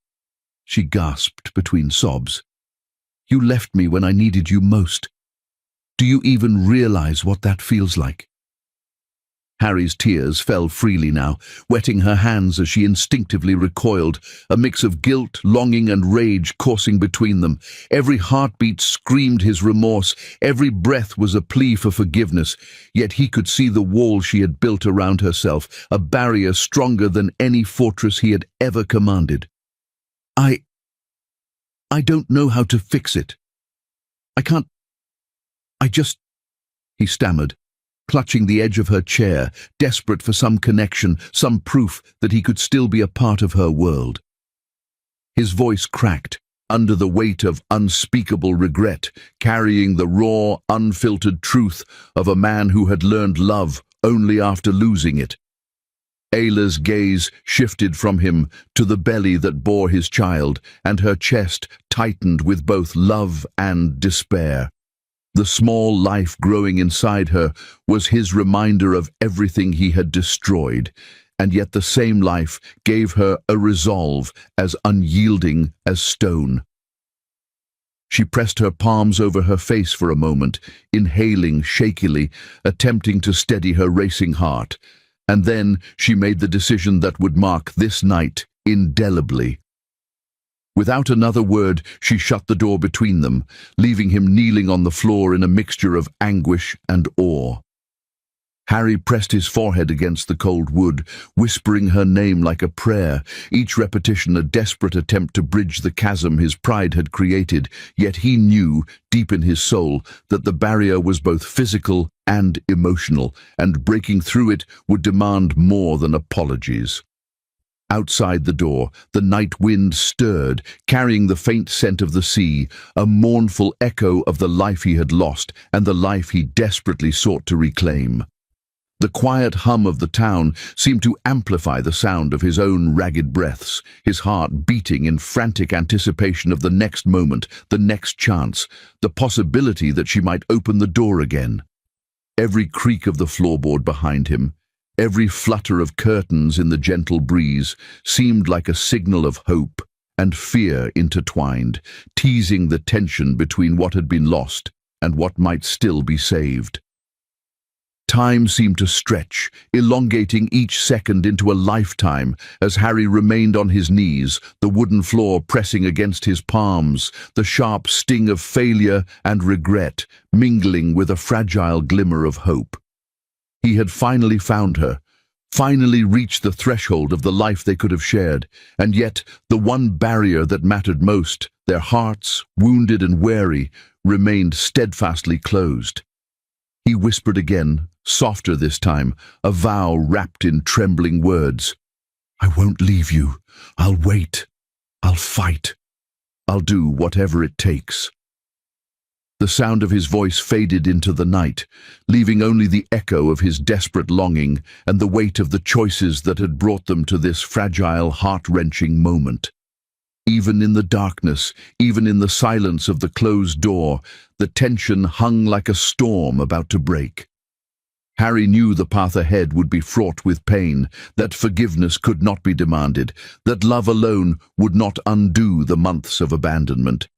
she gasped between sobs. "You left me when I needed you most. Do you even realize what that feels like?" Harry's tears fell freely now, wetting her hands as she instinctively recoiled, a mix of guilt, longing and rage coursing between them. Every heartbeat screamed his remorse, every breath was a plea for forgiveness, yet he could see the wall she had built around herself, a barrier stronger than any fortress he had ever commanded. I don't know how to fix it. He stammered, clutching the edge of her chair, desperate for some connection, some proof that he could still be a part of her world. His voice cracked under the weight of unspeakable regret, carrying the raw, unfiltered truth of a man who had learned love only after losing it. Ayla's gaze shifted from him to the belly that bore his child, and her chest tightened with both love and despair. The small life growing inside her was his reminder of everything he had destroyed, and yet the same life gave her a resolve as unyielding as stone. She pressed her palms over her face for a moment, inhaling shakily, attempting to steady her racing heart. And then she made the decision that would mark this night indelibly. Without another word, she shut the door between them, leaving him kneeling on the floor in a mixture of anguish and awe. Harry pressed his forehead against the cold wood, whispering her name like a prayer, each repetition a desperate attempt to bridge the chasm his pride had created, yet he knew, deep in his soul, that the barrier was both physical and emotional, and breaking through it would demand more than apologies. Outside the door, the night wind stirred, carrying the faint scent of the sea, a mournful echo of the life he had lost and the life he desperately sought to reclaim. The quiet hum of the town seemed to amplify the sound of his own ragged breaths, his heart beating in frantic anticipation of the next moment, the next chance, the possibility that she might open the door again. Every creak of the floorboard behind him, every flutter of curtains in the gentle breeze seemed like a signal of hope and fear intertwined, teasing the tension between what had been lost and what might still be saved. Time seemed to stretch, elongating each second into a lifetime as Harry remained on his knees, the wooden floor pressing against his palms, the sharp sting of failure and regret mingling with a fragile glimmer of hope. He had finally found her, finally reached the threshold of the life they could have shared, and yet the one barrier that mattered most, their hearts, wounded and weary, remained steadfastly closed. He whispered again, softer this time, a vow wrapped in trembling words. "I won't leave you. I'll wait. I'll fight. I'll do whatever it takes." The sound of his voice faded into the night, leaving only the echo of his desperate longing and the weight of the choices that had brought them to this fragile, heart-wrenching moment. Even in the darkness, even in the silence of the closed door, the tension hung like a storm about to break. Harry knew the path ahead would be fraught with pain, that forgiveness could not be demanded, that love alone would not undo the months of abandonment.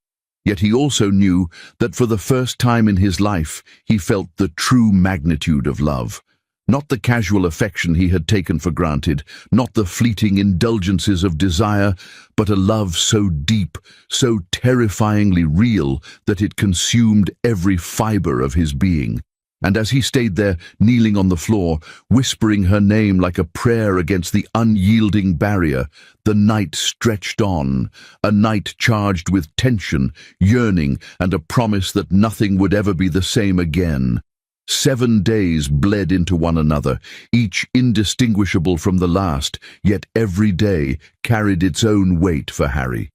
Yet he also knew that for the first time in his life he felt the true magnitude of love. Not the casual affection he had taken for granted, not the fleeting indulgences of desire, but a love so deep, so terrifyingly real that it consumed every fiber of his being. And as he stayed there, kneeling on the floor, whispering her name like a prayer against the unyielding barrier, the night stretched on, a night charged with tension, yearning, and a promise that nothing would ever be the same again. 7 days bled into one another, each indistinguishable from the last, yet every day carried its own weight for Harry.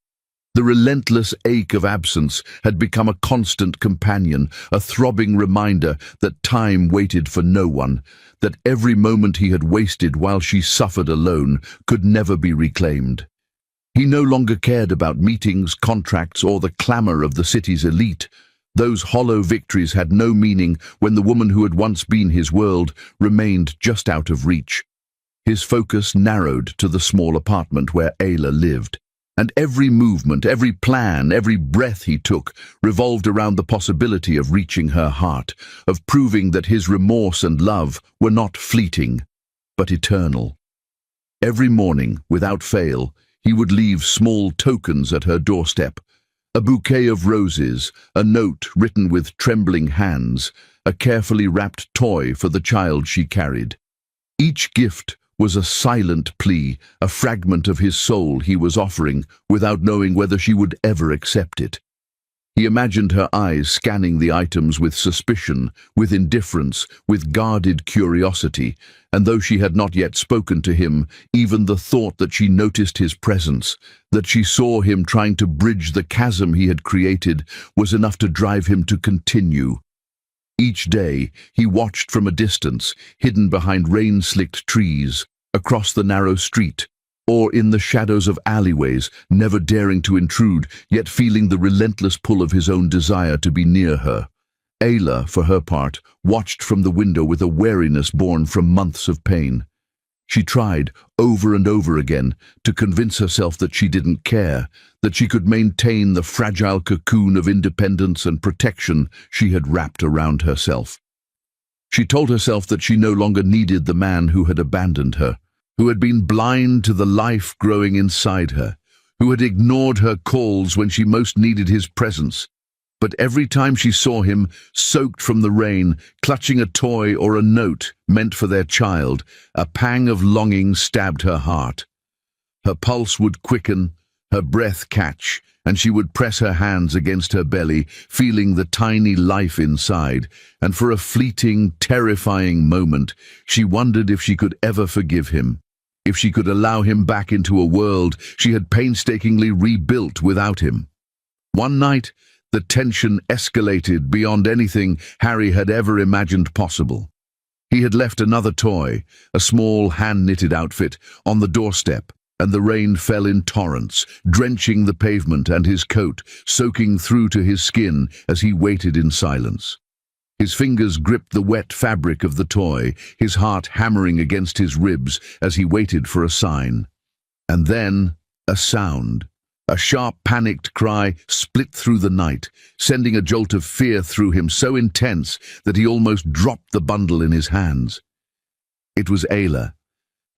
The relentless ache of absence had become a constant companion, a throbbing reminder that time waited for no one, that every moment he had wasted while she suffered alone could never be reclaimed. He no longer cared about meetings, contracts, or the clamor of the city's elite. Those hollow victories had no meaning when the woman who had once been his world remained just out of reach. His focus narrowed to the small apartment where Ayla lived, and every movement, every plan, every breath he took revolved around the possibility of reaching her heart, of proving that his remorse and love were not fleeting, but eternal. Every morning, without fail, he would leave small tokens at her doorstep, a bouquet of roses, a note written with trembling hands, a carefully wrapped toy for the child she carried. Each gift was a silent plea, a fragment of his soul he was offering without knowing whether she would ever accept it. He imagined her eyes scanning the items with suspicion, with indifference, with guarded curiosity, and though she had not yet spoken to him, even the thought that she noticed his presence, that she saw him trying to bridge the chasm he had created, was enough to drive him to continue. Each day, he watched from a distance, hidden behind rain-slicked trees, across the narrow street, or in the shadows of alleyways, never daring to intrude, yet feeling the relentless pull of his own desire to be near her. Ayla, for her part, watched from the window with a wariness born from months of pain. She tried, over and over again, to convince herself that she didn't care, that she could maintain the fragile cocoon of independence and protection she had wrapped around herself. She told herself that she no longer needed the man who had abandoned her, who had been blind to the life growing inside her, who had ignored her calls when she most needed his presence. But every time she saw him, soaked from the rain, clutching a toy or a note meant for their child, a pang of longing stabbed her heart. Her pulse would quicken, her breath catch, and she would press her hands against her belly, feeling the tiny life inside, and for a fleeting, terrifying moment, she wondered if she could ever forgive him, if she could allow him back into a world she had painstakingly rebuilt without him. One night, the tension escalated beyond anything Harry had ever imagined possible. He had left another toy, a small hand-knitted outfit, on the doorstep, and the rain fell in torrents, drenching the pavement and his coat, soaking through to his skin as he waited in silence. His fingers gripped the wet fabric of the toy, his heart hammering against his ribs as he waited for a sign. And then, a sound. A sharp, panicked cry split through the night, sending a jolt of fear through him so intense that he almost dropped the bundle in his hands. It was Ayla.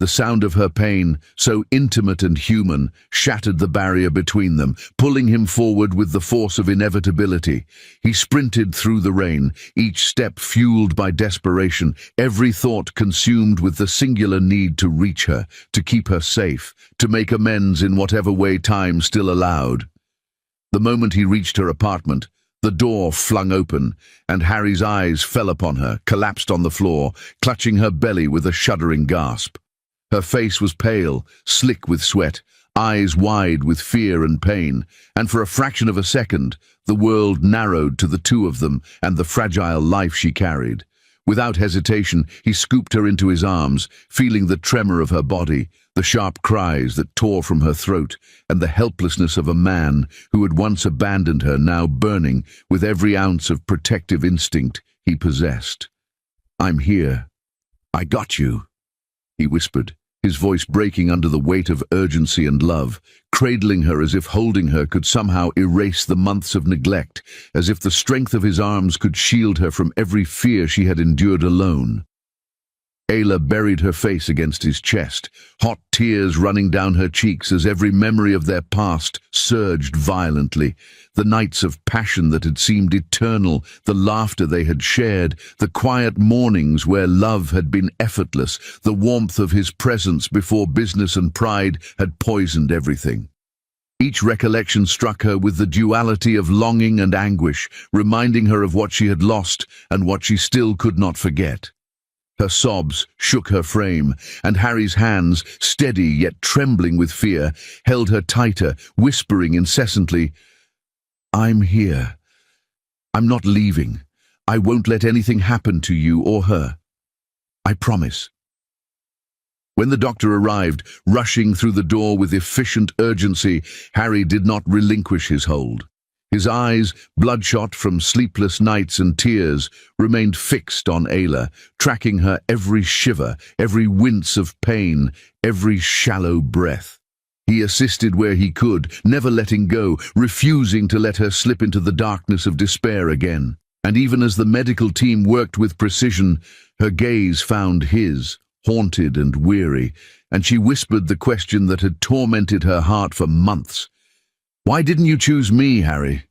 The sound of her pain, so intimate and human, shattered the barrier between them, pulling him forward with the force of inevitability. He sprinted through the rain, each step fueled by desperation, every thought consumed with the singular need to reach her, to keep her safe, to make amends in whatever way time still allowed. The moment he reached her apartment, the door flung open, and Harry's eyes fell upon her, collapsed on the floor, clutching her belly with a shuddering gasp. Her face was pale, slick with sweat, eyes wide with fear and pain, and for a fraction of a second, the world narrowed to the two of them and the fragile life she carried. Without hesitation, he scooped her into his arms, feeling the tremor of her body, the sharp cries that tore from her throat, and the helplessness of a man who had once abandoned her, now burning with every ounce of protective instinct he possessed. "I'm here. I got you," he whispered, his voice breaking under the weight of urgency and love, cradling her as if holding her could somehow erase the months of neglect, as if the strength of his arms could shield her from every fear she had endured alone. Ayla buried her face against his chest, hot tears running down her cheeks as every memory of their past surged violently. The nights of passion that had seemed eternal, the laughter they had shared, the quiet mornings where love had been effortless, the warmth of his presence before business and pride had poisoned everything. Each recollection struck her with the duality of longing and anguish, reminding her of what she had lost and what she still could not forget. Her sobs shook her frame, and Harry's hands, steady yet trembling with fear, held her tighter, whispering incessantly, "I'm here. I'm not leaving. I won't let anything happen to you or her. I promise." When the doctor arrived, rushing through the door with efficient urgency, Harry did not relinquish his hold. His eyes, bloodshot from sleepless nights and tears, remained fixed on Ayla, tracking her every shiver, every wince of pain, every shallow breath. He assisted where he could, never letting go, refusing to let her slip into the darkness of despair again. And even as the medical team worked with precision, her gaze found his, haunted and weary, and she whispered the question that had tormented her heart for months. "Why didn't you choose me, Harry?"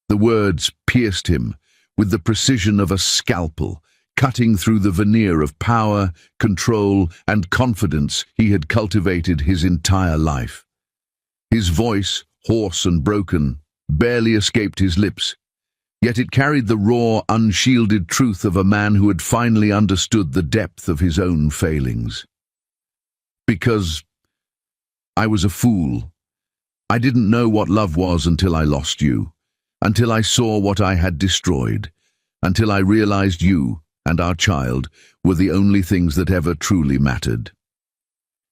The words pierced him with the precision of a scalpel, cutting through the veneer of power, control, and confidence he had cultivated his entire life. His voice, hoarse and broken, barely escaped his lips, yet it carried the raw, unshielded truth of a man who had finally understood the depth of his own failings. "Because I was a fool. I didn't know what love was until I lost you, until I saw what I had destroyed, until I realized you and our child were the only things that ever truly mattered."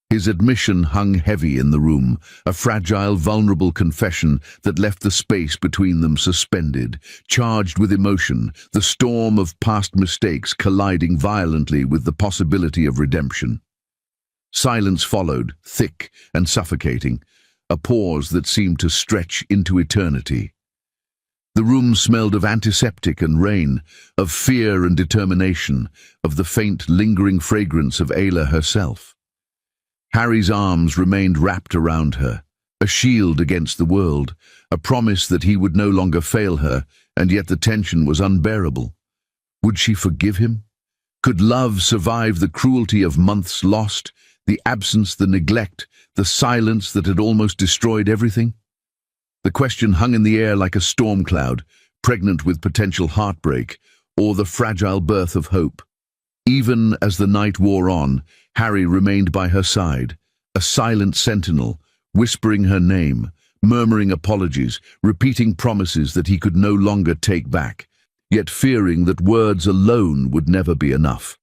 His admission hung heavy in the room, a fragile, vulnerable confession that left the space between them suspended, charged with emotion, the storm of past mistakes colliding violently with the possibility of redemption. Silence followed, thick and suffocating, a pause that seemed to stretch into eternity. The room smelled of antiseptic and rain, of fear and determination, of the faint, lingering fragrance of Ayla herself. Harry's arms remained wrapped around her, a shield against the world, a promise that he would no longer fail her, and yet the tension was unbearable. Would she forgive him? Could love survive the cruelty of months lost, the absence, the neglect, the silence that had almost destroyed everything? The question hung in the air like a storm cloud, pregnant with potential heartbreak, or the fragile birth of hope. Even as the night wore on, Harry remained by her side, a silent sentinel, whispering her name, murmuring apologies, repeating promises that he could no longer take back, yet fearing that words alone would never be enough.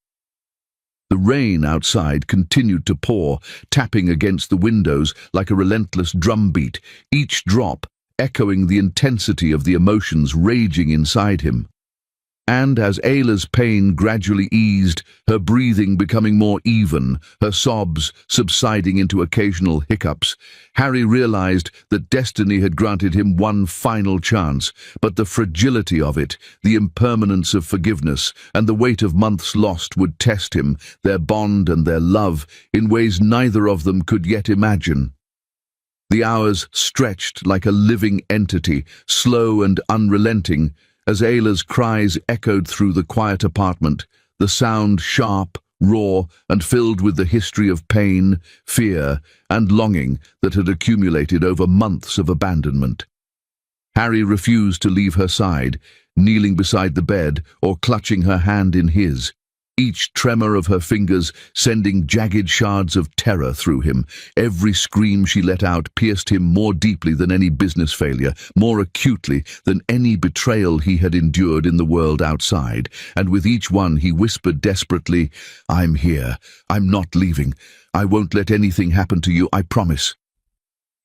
The rain outside continued to pour, tapping against the windows like a relentless drumbeat, each drop echoing the intensity of the emotions raging inside him. And as Ayla's pain gradually eased, her breathing becoming more even, her sobs subsiding into occasional hiccups, Harry realized that destiny had granted him one final chance, but the fragility of it, the impermanence of forgiveness, and the weight of months lost would test him, their bond and their love, in ways neither of them could yet imagine. The hours stretched like a living entity, slow and unrelenting, as Ayla's cries echoed through the quiet apartment, the sound sharp, raw, and filled with the history of pain, fear, and longing that had accumulated over months of abandonment. Harry refused to leave her side, kneeling beside the bed or clutching her hand in his, each tremor of her fingers sending jagged shards of terror through him. Every scream she let out pierced him more deeply than any business failure, more acutely than any betrayal he had endured in the world outside, and with each one he whispered desperately, "I'm here. I'm not leaving. I won't let anything happen to you, I promise."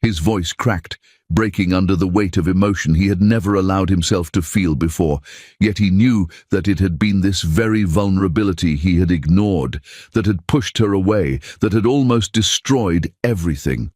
His voice cracked, breaking under the weight of emotion he had never allowed himself to feel before, yet he knew that it had been this very vulnerability he had ignored, that had pushed her away, that had almost destroyed everything.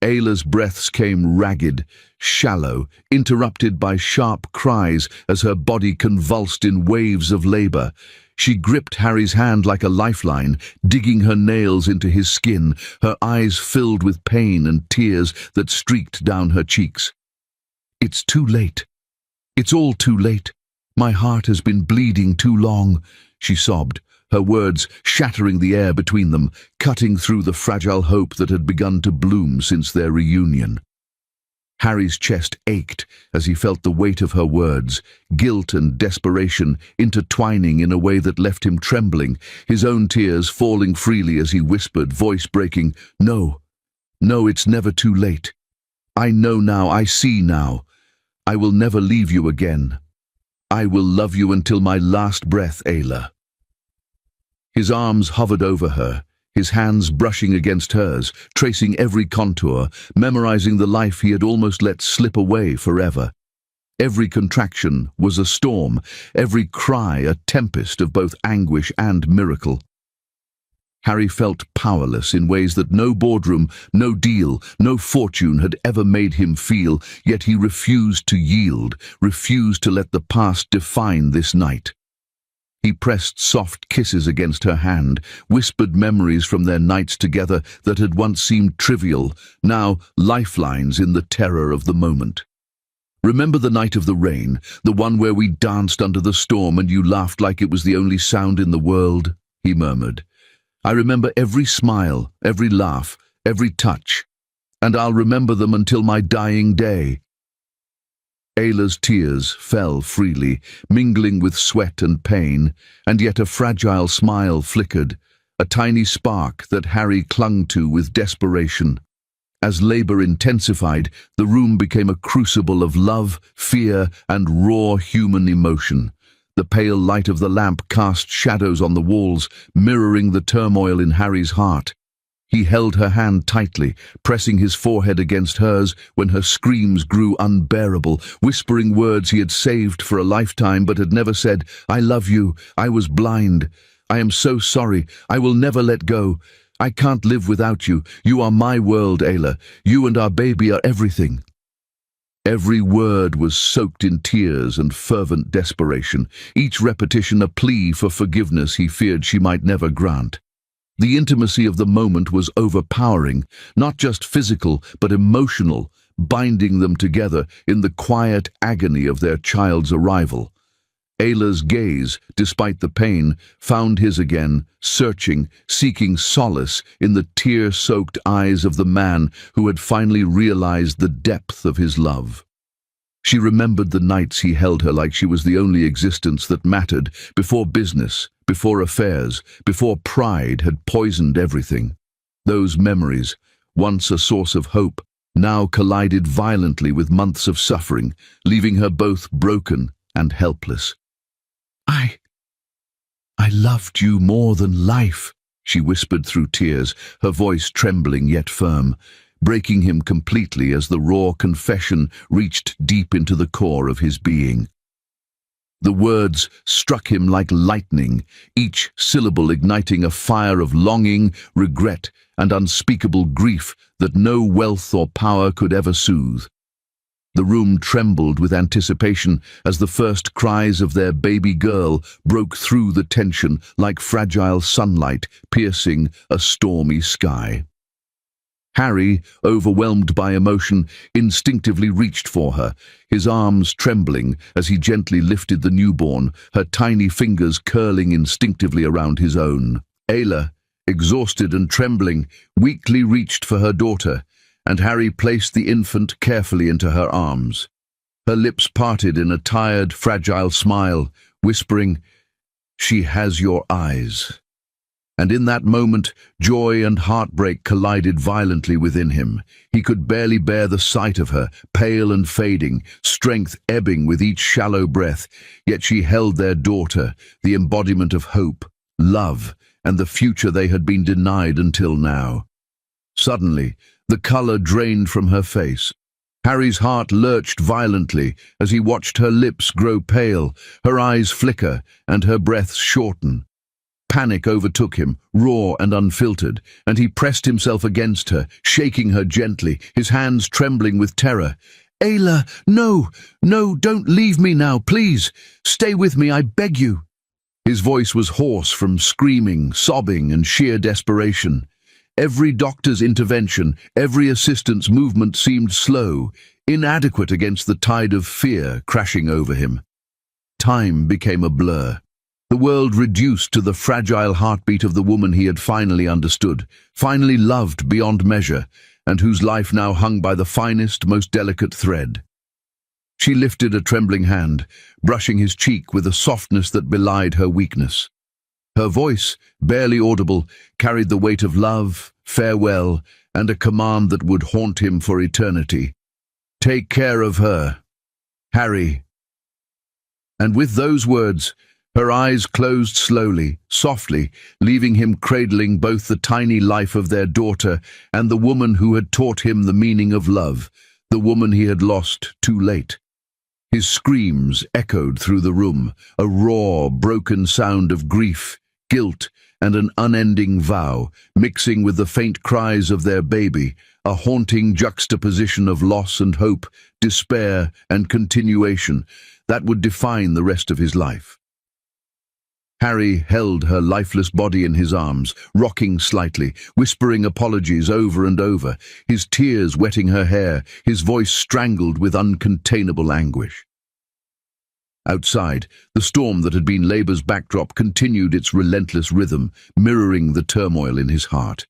Ayla's breaths came ragged, shallow, interrupted by sharp cries as her body convulsed in waves of labor. She gripped Harry's hand like a lifeline, digging her nails into his skin, her eyes filled with pain and tears that streaked down her cheeks. "It's too late. It's all too late. My heart has been bleeding too long," she sobbed, her words shattering the air between them, cutting through the fragile hope that had begun to bloom since their reunion. Harry's chest ached as he felt the weight of her words, guilt and desperation intertwining in a way that left him trembling, his own tears falling freely as he whispered, voice breaking, "No, no, it's never too late. I know now, I see now. I will never leave you again. I will love you until my last breath, Ayla." His arms hovered over her, his hands brushing against hers, tracing every contour, memorizing the life he had almost let slip away forever. Every contraction was a storm, every cry a tempest of both anguish and miracle. Harry felt powerless in ways that no boardroom, no deal, no fortune had ever made him feel, yet he refused to yield, refused to let the past define this night. He pressed soft kisses against her hand, whispered memories from their nights together that had once seemed trivial, now lifelines in the terror of the moment. "Remember the night of the rain, the one where we danced under the storm and you laughed like it was the only sound in the world?" he murmured. "I remember every smile, every laugh, every touch, and I'll remember them until my dying day." Ayla's tears fell freely, mingling with sweat and pain, and yet a fragile smile flickered, a tiny spark that Harry clung to with desperation. As labor intensified, the room became a crucible of love, fear, and raw human emotion. The pale light of the lamp cast shadows on the walls, mirroring the turmoil in Harry's heart. He held her hand tightly, pressing his forehead against hers when her screams grew unbearable, whispering words he had saved for a lifetime but had never said, "I love you, I was blind. I am so sorry, I will never let go. I can't live without you. You are my world, Ayla. You and our baby are everything." Every word was soaked in tears and fervent desperation, each repetition a plea for forgiveness he feared she might never grant. The intimacy of the moment was overpowering, not just physical but emotional, binding them together in the quiet agony of their child's arrival. Ayla's gaze, despite the pain, found his again, searching, seeking solace in the tear-soaked eyes of the man who had finally realized the depth of his love. She remembered the nights he held her like she was the only existence that mattered, before business, before affairs, before pride had poisoned everything. Those memories, once a source of hope, now collided violently with months of suffering, leaving her both broken and helpless. I loved you more than life," she whispered through tears, her voice trembling yet firm, breaking him completely as the raw confession reached deep into the core of his being. The words struck him like lightning, each syllable igniting a fire of longing, regret, and unspeakable grief that no wealth or power could ever soothe. The room trembled with anticipation as the first cries of their baby girl broke through the tension like fragile sunlight piercing a stormy sky. Harry, overwhelmed by emotion, instinctively reached for her, his arms trembling as he gently lifted the newborn, her tiny fingers curling instinctively around his own. Ayla, exhausted and trembling, weakly reached for her daughter, and Harry placed the infant carefully into her arms. Her lips parted in a tired, fragile smile, whispering, "She has your eyes." And in that moment, joy and heartbreak collided violently within him. He could barely bear the sight of her, pale and fading, strength ebbing with each shallow breath, yet she held their daughter, the embodiment of hope, love, and the future they had been denied until now. Suddenly, the color drained from her face. Harry's heart lurched violently as he watched her lips grow pale, her eyes flicker, and her breaths shorten. Panic overtook him, raw and unfiltered, and he pressed himself against her, shaking her gently, his hands trembling with terror. "Ayla, no, no, don't leave me now, please. Stay with me, I beg you." His voice was hoarse from screaming, sobbing, and sheer desperation. Every doctor's intervention, every assistant's movement seemed slow, inadequate against the tide of fear crashing over him. Time became a blur. The world reduced to the fragile heartbeat of the woman he had finally understood, finally loved beyond measure, and whose life now hung by the finest, most delicate thread. She lifted a trembling hand, brushing his cheek with a softness that belied her weakness. Her voice, barely audible, carried the weight of love, farewell, and a command that would haunt him for eternity. "Take care of her, Harry." And with those words, her eyes closed slowly, softly, leaving him cradling both the tiny life of their daughter and the woman who had taught him the meaning of love, the woman he had lost too late. His screams echoed through the room, a raw, broken sound of grief, guilt, and an unending vow, mixing with the faint cries of their baby, a haunting juxtaposition of loss and hope, despair and continuation that would define the rest of his life. Harry held her lifeless body in his arms, rocking slightly, whispering apologies over and over, his tears wetting her hair, his voice strangled with uncontainable anguish. Outside, the storm that had been Labour's backdrop continued its relentless rhythm, mirroring the turmoil in his heart.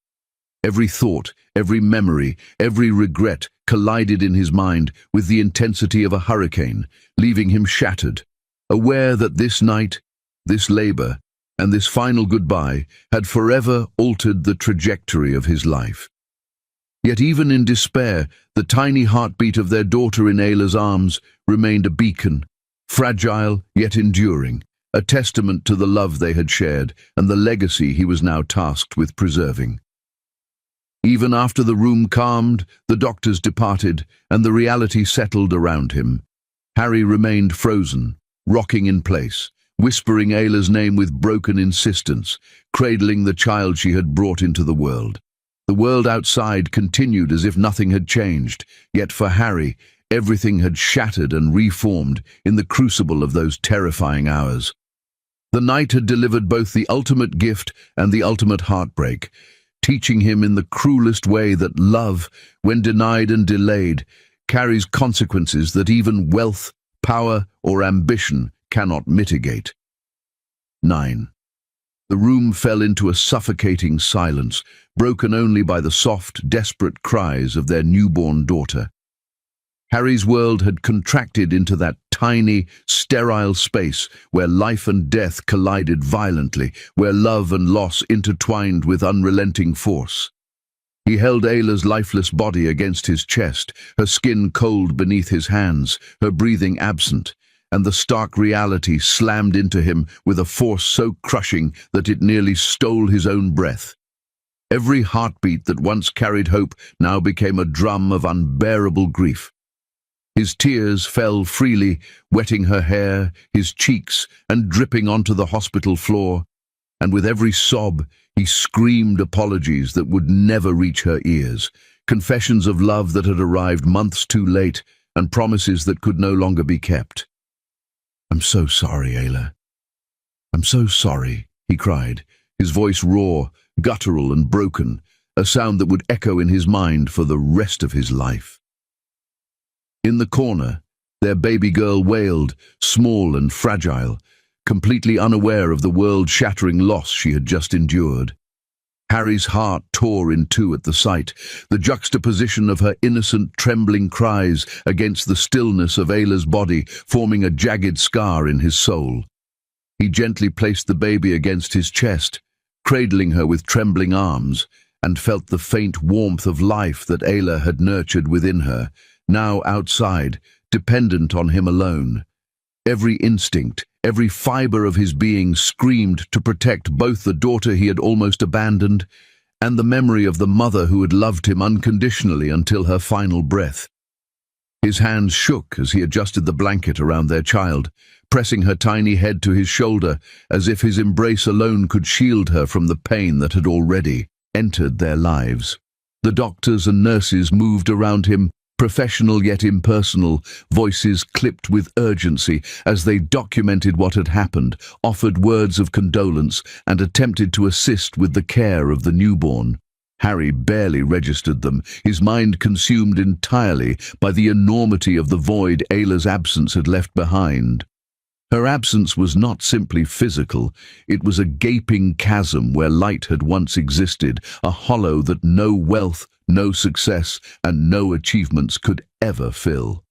Every thought, every memory, every regret collided in his mind with the intensity of a hurricane, leaving him shattered, aware that this night, this Labour, and this final goodbye had forever altered the trajectory of his life. Yet even in despair, the tiny heartbeat of their daughter in Ayla's arms remained a beacon, fragile yet enduring, a testament to the love they had shared and the legacy he was now tasked with preserving. Even after the room calmed, the doctors departed, and the reality settled around him, Harry remained frozen, rocking in place, whispering Ayla's name with broken insistence, cradling the child she had brought into the world. The world outside continued as if nothing had changed, yet for Harry, everything had shattered and reformed in the crucible of those terrifying hours. The night had delivered both the ultimate gift and the ultimate heartbreak, teaching him in the cruelest way that love, when denied and delayed, carries consequences that even wealth, power, or ambition cannot mitigate. 9. The room fell into a suffocating silence, broken only by the soft, desperate cries of their newborn daughter. Harry's world had contracted into that tiny, sterile space where life and death collided violently, where love and loss intertwined with unrelenting force. He held Ayla's lifeless body against his chest, her skin cold beneath his hands, her breathing absent, and the stark reality slammed into him with a force so crushing that it nearly stole his own breath. Every heartbeat that once carried hope now became a drum of unbearable grief. His tears fell freely, wetting her hair, his cheeks, and dripping onto the hospital floor, and with every sob he screamed apologies that would never reach her ears, confessions of love that had arrived months too late, and promises that could no longer be kept. "I'm so sorry, Ayla. I'm so sorry," he cried, his voice raw, guttural and broken, a sound that would echo in his mind for the rest of his life. In the corner, their baby girl wailed, small and fragile, completely unaware of the world-shattering loss she had just endured. Harry's heart tore in two at the sight, the juxtaposition of her innocent, trembling cries against the stillness of Ayla's body forming a jagged scar in his soul. He gently placed the baby against his chest, cradling her with trembling arms, and felt the faint warmth of life that Ayla had nurtured within her, now outside, dependent on him alone. Every instinct, every fiber of his being screamed to protect both the daughter he had almost abandoned and the memory of the mother who had loved him unconditionally until her final breath. His hands shook as he adjusted the blanket around their child, pressing her tiny head to his shoulder as if his embrace alone could shield her from the pain that had already entered their lives. The doctors and nurses moved around him, professional yet impersonal, voices clipped with urgency as they documented what had happened, offered words of condolence, and attempted to assist with the care of the newborn. Harry barely registered them, his mind consumed entirely by the enormity of the void Ayla's absence had left behind. Her absence was not simply physical, it was a gaping chasm where light had once existed, a hollow that no wealth, no success, and no achievements could ever fill.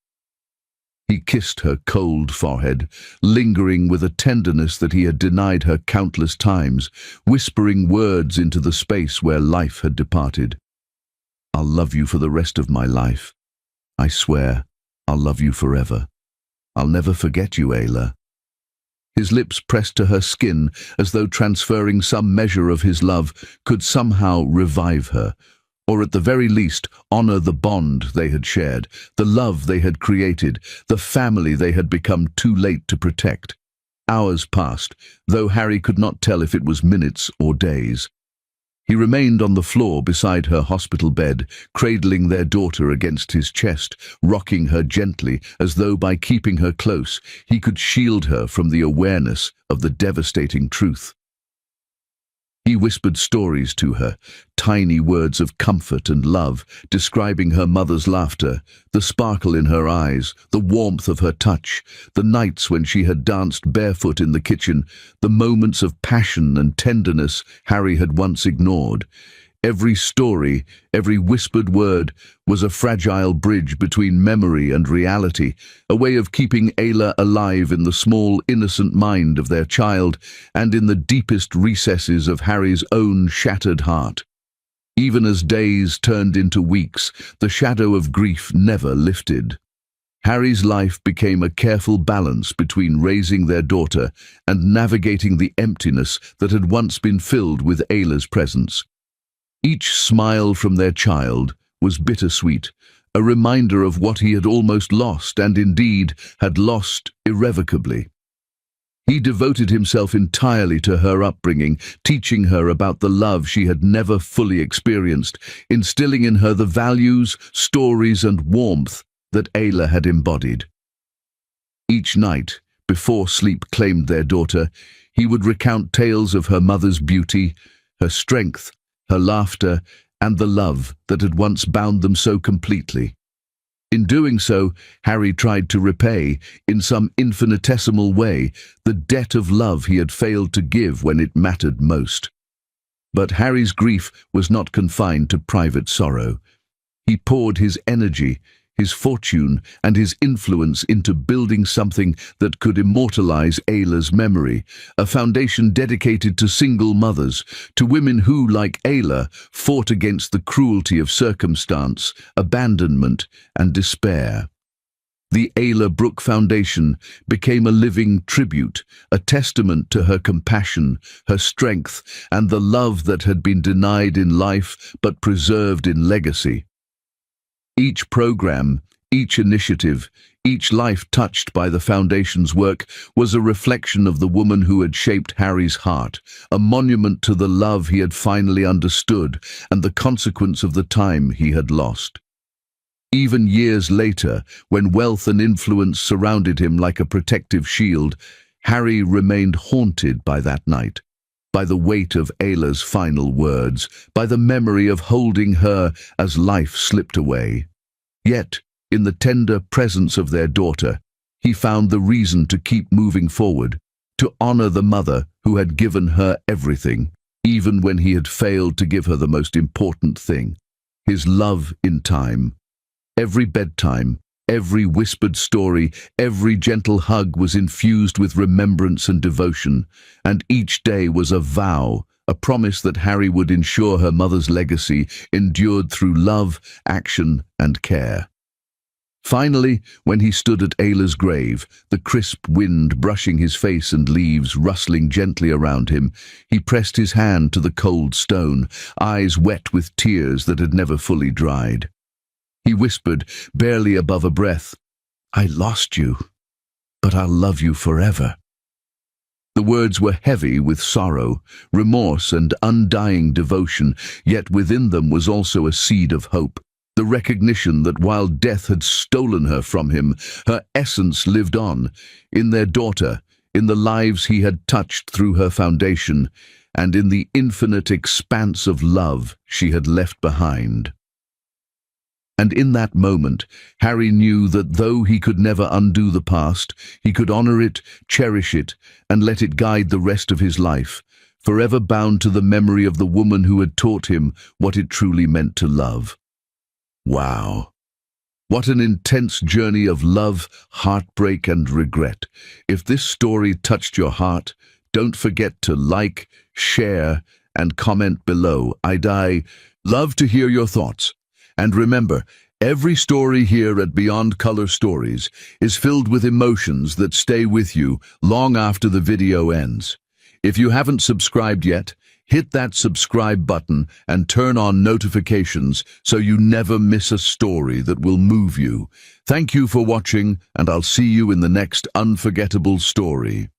He kissed her cold forehead, lingering with a tenderness that he had denied her countless times, whispering words into the space where life had departed. "I'll love you for the rest of my life. I swear, I'll love you forever. I'll never forget you, Ayla." His lips pressed to her skin as though transferring some measure of his love could somehow revive her, or at the very least honor the bond they had shared, the love they had created, the family they had become too late to protect. Hours passed, though Harry could not tell if it was minutes or days. He remained on the floor beside her hospital bed, cradling their daughter against his chest, rocking her gently as though by keeping her close he could shield her from the awareness of the devastating truth. He whispered stories to her, tiny words of comfort and love, describing her mother's laughter, the sparkle in her eyes, the warmth of her touch, the nights when she had danced barefoot in the kitchen, the moments of passion and tenderness Harry had once ignored. Every story, every whispered word, was a fragile bridge between memory and reality, a way of keeping Ayla alive in the small, innocent mind of their child and in the deepest recesses of Harry's own shattered heart. Even as days turned into weeks, the shadow of grief never lifted. Harry's life became a careful balance between raising their daughter and navigating the emptiness that had once been filled with Ayla's presence. Each smile from their child was bittersweet, a reminder of what he had almost lost and indeed had lost irrevocably. He devoted himself entirely to her upbringing, teaching her about the love she had never fully experienced, instilling in her the values, stories and warmth that Ayla had embodied. Each night, before sleep claimed their daughter, he would recount tales of her mother's beauty, her strength, her laughter, and the love that had once bound them so completely. In doing so, Harry tried to repay, in some infinitesimal way, the debt of love he had failed to give when it mattered most. But Harry's grief was not confined to private sorrow. He poured his energy, his fortune, and his influence into building something that could immortalize Ayla's memory, a foundation dedicated to single mothers, to women who, like Ayla, fought against the cruelty of circumstance, abandonment, and despair. The Ayla Brooke Foundation became a living tribute, a testament to her compassion, her strength, and the love that had been denied in life but preserved in legacy. Each program, Each initiative, each life touched by the Foundation's work was a reflection of the woman who had shaped Harry's heart, a monument to the love he had finally understood and the consequence of the time he had lost. Even years later, when wealth and influence surrounded him like a protective shield, Harry remained haunted by that night, by the weight of Ayla's final words, by the memory of holding her as life slipped away. Yet, in the tender presence of their daughter, he found the reason to keep moving forward, to honor the mother who had given her everything, even when he had failed to give her the most important thing, his love in time. Every bedtime, every whispered story, every gentle hug was infused with remembrance and devotion, and each day was a vow, a promise that Harry would ensure her mother's legacy endured through love, action, and care. Finally, when he stood at Ayla's grave, the crisp wind brushing his face and leaves rustling gently around him, he pressed his hand to the cold stone, eyes wet with tears that had never fully dried. He whispered, barely above a breath, "I lost you, but I'll love you forever." The words were heavy with sorrow, remorse, and undying devotion, yet within them was also a seed of hope, the recognition that while death had stolen her from him, her essence lived on, in their daughter, in the lives he had touched through her foundation, and in the infinite expanse of love she had left behind. And in that moment, Harry knew that though he could never undo the past, he could honor it, cherish it, and let it guide the rest of his life, forever bound to the memory of the woman who had taught him what it truly meant to love. Wow. What an intense journey of love, heartbreak, and regret. If this story touched your heart, don't forget to like, share, and comment below. I'd love to hear your thoughts. And remember, every story here at Beyond Color Stories is filled with emotions that stay with you long after the video ends. If you haven't subscribed yet, hit that subscribe button and turn on notifications so you never miss a story that will move you. Thank you for watching, and I'll see you in the next unforgettable story.